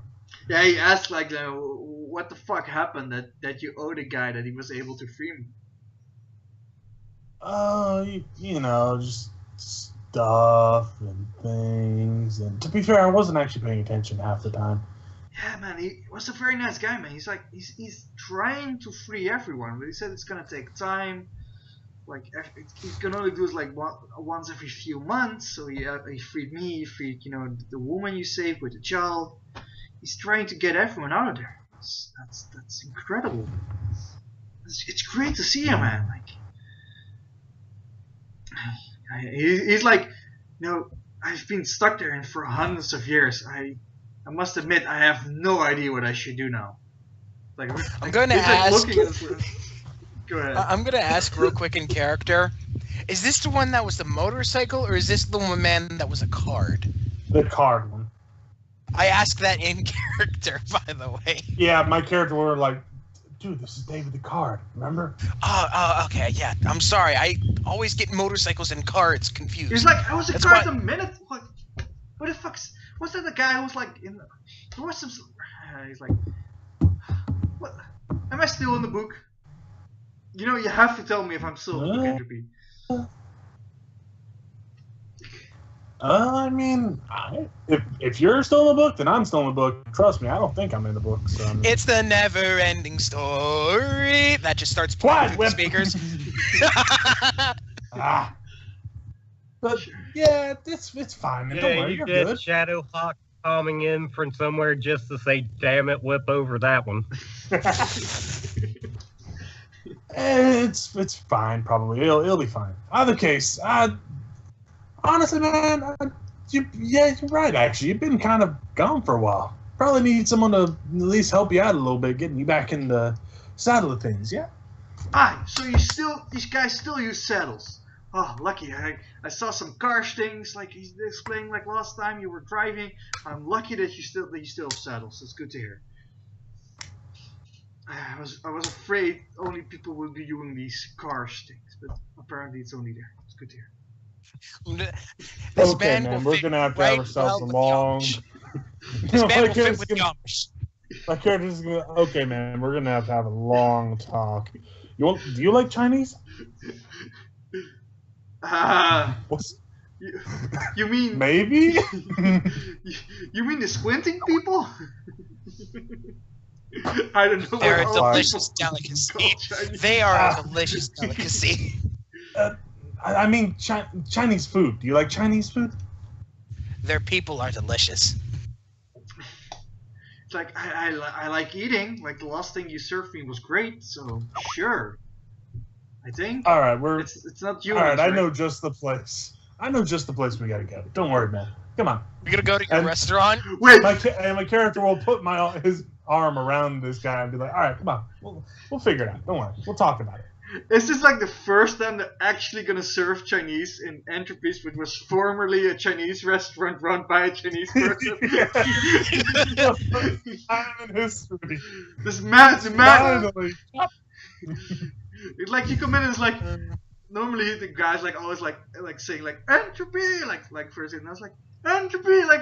yeah, he asked like, what the fuck happened that you owe the guy that he was able to free me? You know, just stuff and things. And to be fair, I wasn't actually paying attention half the time. Yeah, man, he was a very nice guy, man. He's like, he's trying to free everyone, but he said it's gonna take time. Like, he can only do it like once every few months. So he freed me, he freed, you know, the woman you saved with the child. He's trying to get everyone out of there. That's incredible. It's great to see him, man. Like, he's like, you know, I've been stuck there for hundreds of years. I must admit, I have no idea what I should do now. Like, I'm going to ask. Go ahead. I'm going to ask real quick in character. Is this the one that was the motorcycle, or is this the one man that was a card? The card one. I asked that in character, by the way. Yeah, my character were like, dude, this is David the Card, remember? Oh, okay, yeah. I'm sorry. I always get motorcycles and cards confused. He's like, I was a card a minute. What the fuck's... Was that the guy who was like in the... There was some... he's like... What? Am I still in the book? You know, you have to tell me if I'm still in the book, Entropy. I mean, if you're still in the book, then I'm still in the book. Trust me, I don't think I'm in the book. So it's the never-ending story that just starts playing through the speakers. But yeah, it's fine. Man. Don't worry, you you're did good. Shadowhawk coming in from somewhere just to say, "Damn it, whip over that one." It's fine. Probably it'll be fine. Either case, honestly, man, you're right. Actually, you've been kind of gone for a while. Probably need someone to at least help you out a little bit, getting you back in the saddle of things. Yeah. So these guys still use saddles. Oh, lucky. I saw some car things like he's explaining like last time you were driving. I'm lucky that you still have saddles. It's good to hear. I was afraid only people would be doing these car things, but apparently it's only there. It's good to hear. This okay, man, we're gonna have to have ourselves a long. This man will fit with Yomish. My character's gonna. Okay, man, we're gonna have a long talk. Do you like Chinese? You mean maybe? you mean the squinting people? I don't know. They're a delicious delicacy. They are a delicious delicacy. I mean, Chinese food. Do you like Chinese food? Their people are delicious. It's like I like eating. Like the last thing you served me was great, so sure. I think. All right, It's not you. All right, I know just the place. I know just the place we gotta go. Don't worry, man. Come on. We're gonna go to your restaurant. Wait. My character will put his arm around this guy and be like, "All right, come on. We'll figure it out. Don't worry. We'll talk about it." Is this like the first time they're actually gonna serve Chinese in Entropy, which was formerly a Chinese restaurant run by a Chinese person? Time in history. The man. It's like you come in and it's like, normally the guys like always like saying like Entropy like first, and I was like Entropy like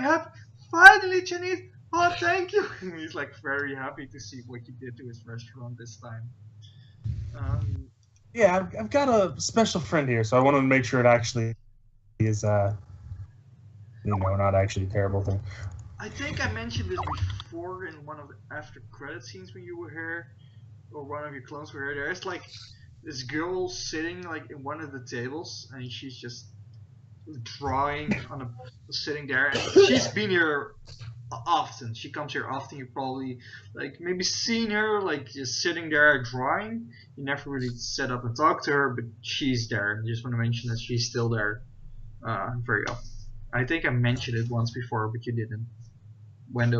finally Chinese. Oh, thank you. And he's like very happy to see what you did to his restaurant this time. Yeah, I've got a special friend here, so I wanted to make sure it actually is, not actually a terrible thing. I think I mentioned this before in one of the after credit scenes when you were here, or one of your clones were here. There's like this girl sitting like in one of the tables, and she's just drawing sitting there. And she's been here often. She comes here often. You probably like maybe seen her like just sitting there drawing. You never really sit up and talk to her, but she's there. I just want to mention that she's still there very often. I think I mentioned it once before, but you didn't.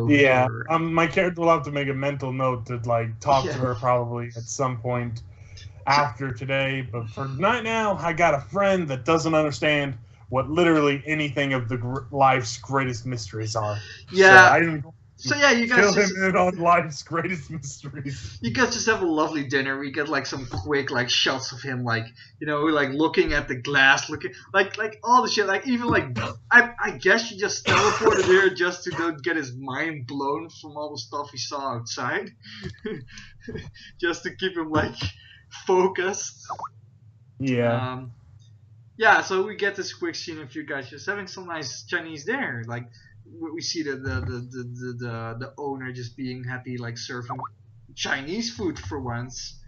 Yeah, my character will have to make a mental note to like talk to her probably at some point after today. But for right now, I got a friend that doesn't understand what literally anything of the life's greatest mysteries are. Yeah. So you guys fill him in on life's greatest mysteries. You guys just have a lovely dinner. We get like some quick like shots of him like like looking at the glass, looking like all the shit. Like even like I guess you just teleported here just to don't get his mind blown from all the stuff he saw outside, just to keep him like focused. Yeah. Yeah. So we get this quick scene of you guys just having some nice Chinese dinner, like. We see the owner just being happy, like serving Chinese food for once.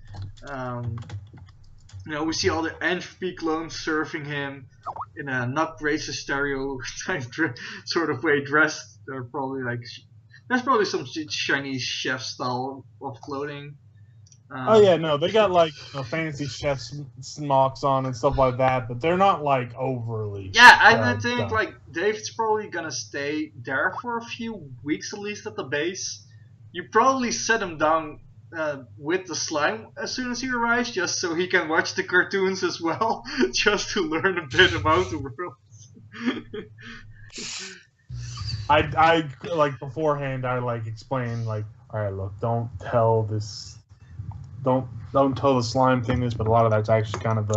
We see all the Entropy clones serving him in a not racist stereotype sort of way, dressed. They're probably like there's probably some Chinese chef style of clothing. They got like fancy chef smocks on and stuff like that, but they're not like overly. Yeah, I think like David's probably gonna stay there for a few weeks at least at the base. You probably set him down with the slime as soon as he arrives, just so he can watch the cartoons as well, just to learn a bit about the world. I like beforehand. I like explain like, all right, look, don't tell the slime thing this, but a lot of that's actually kind of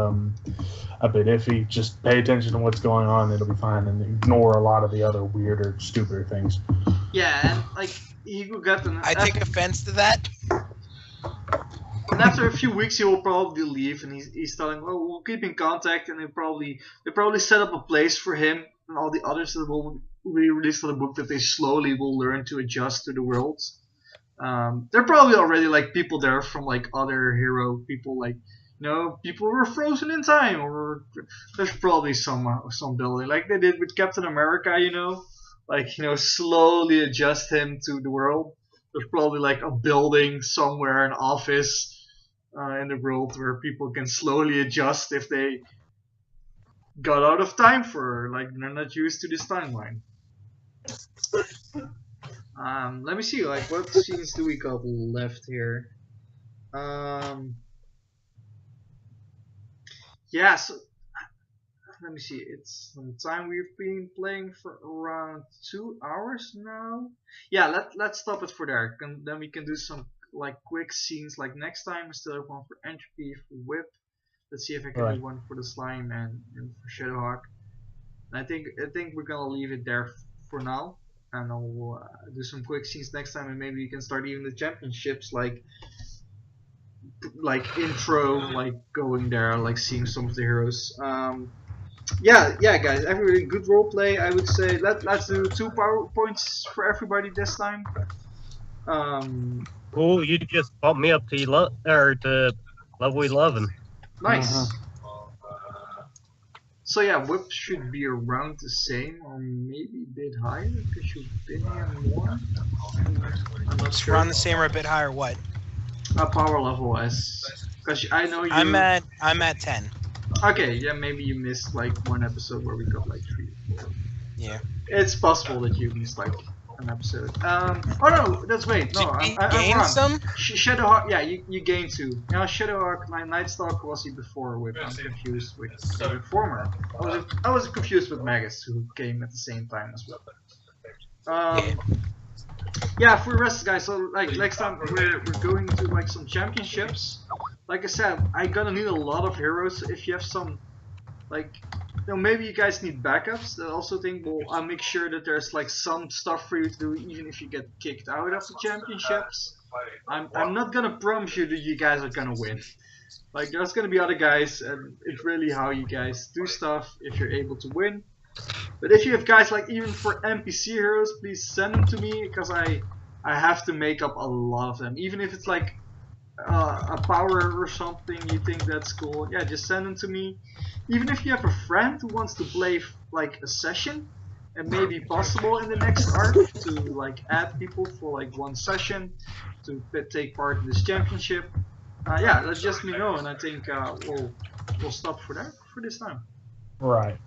a bit iffy. Just pay attention to what's going on, it'll be fine, and ignore a lot of the other weirder, stupider things. Yeah, and like Eagle got them. I take offense to that. And after a few weeks, he will probably leave, and he's telling, "Well, we'll keep in contact," and they probably set up a place for him and all the others that will be released on the book that they slowly will learn to adjust to the world. They're probably already like people there from like other hero people, like people who were frozen in time, or there's probably some building like they did with Captain America, slowly adjust him to the world. There's probably like a building somewhere, an office in the world where people can slowly adjust if they got out of time for like they're not used to this timeline. Let me see, like, what scenes do we got left here? Yeah, so, let me see, it's some time we've been playing for around 2 hours now. Yeah, let's stop it for there, then we can do some, like, quick scenes, like, next time I still have one for Entropy, for W.I.P. Let's see if I can do one for the Slime and for Shadowhawk. And I think we're gonna leave it there for now. And I'll do some quick scenes next time, and maybe you can start even the championships, like intro, like going there, like seeing some of the heroes. Yeah, guys, everybody, good roleplay. I would say let's do 2 power points for everybody this time. Cool, you just bumped me up to level 11. Nice. So yeah, W.I.P should be around the same, or maybe a bit higher, because you've been here more. I'm not sure. Around the same or a bit higher, what? Power level wise. Because I know you... I'm at 10. Okay, yeah, maybe you missed like one episode where we got like 3 or 4. Yeah. It's possible that you missed like an episode. Oh no, that's wait. No, I'm wrong. Some? Shadowhawk, yeah, you gained 2. Now Shadowhawk, my Nightstalk was he before with. I'm confused with the former. I was confused with Magus, who came at the same time as well. Yeah, for the rest, guys. So like next time we're going to like some championships. Like I said, I'm gonna need a lot of heroes. If you have some, like, maybe you guys need backups. I also think I'll make sure that there's like some stuff for you to do, even if you get kicked out of the championships. I'm not gonna promise you that you guys are gonna win. Like, there's gonna be other guys, and it's really how you guys do stuff if you're able to win. But if you have guys like even for NPC heroes, please send them to me, because I have to make up a lot of them. Even if it's like a power or something you think that's cool, yeah, just send them to me. Even if you have a friend who wants to play like a session, and maybe possible in the next arc to like add people for like one session to take part in this championship, yeah, let just me know, and I think we'll stop for this time. Right.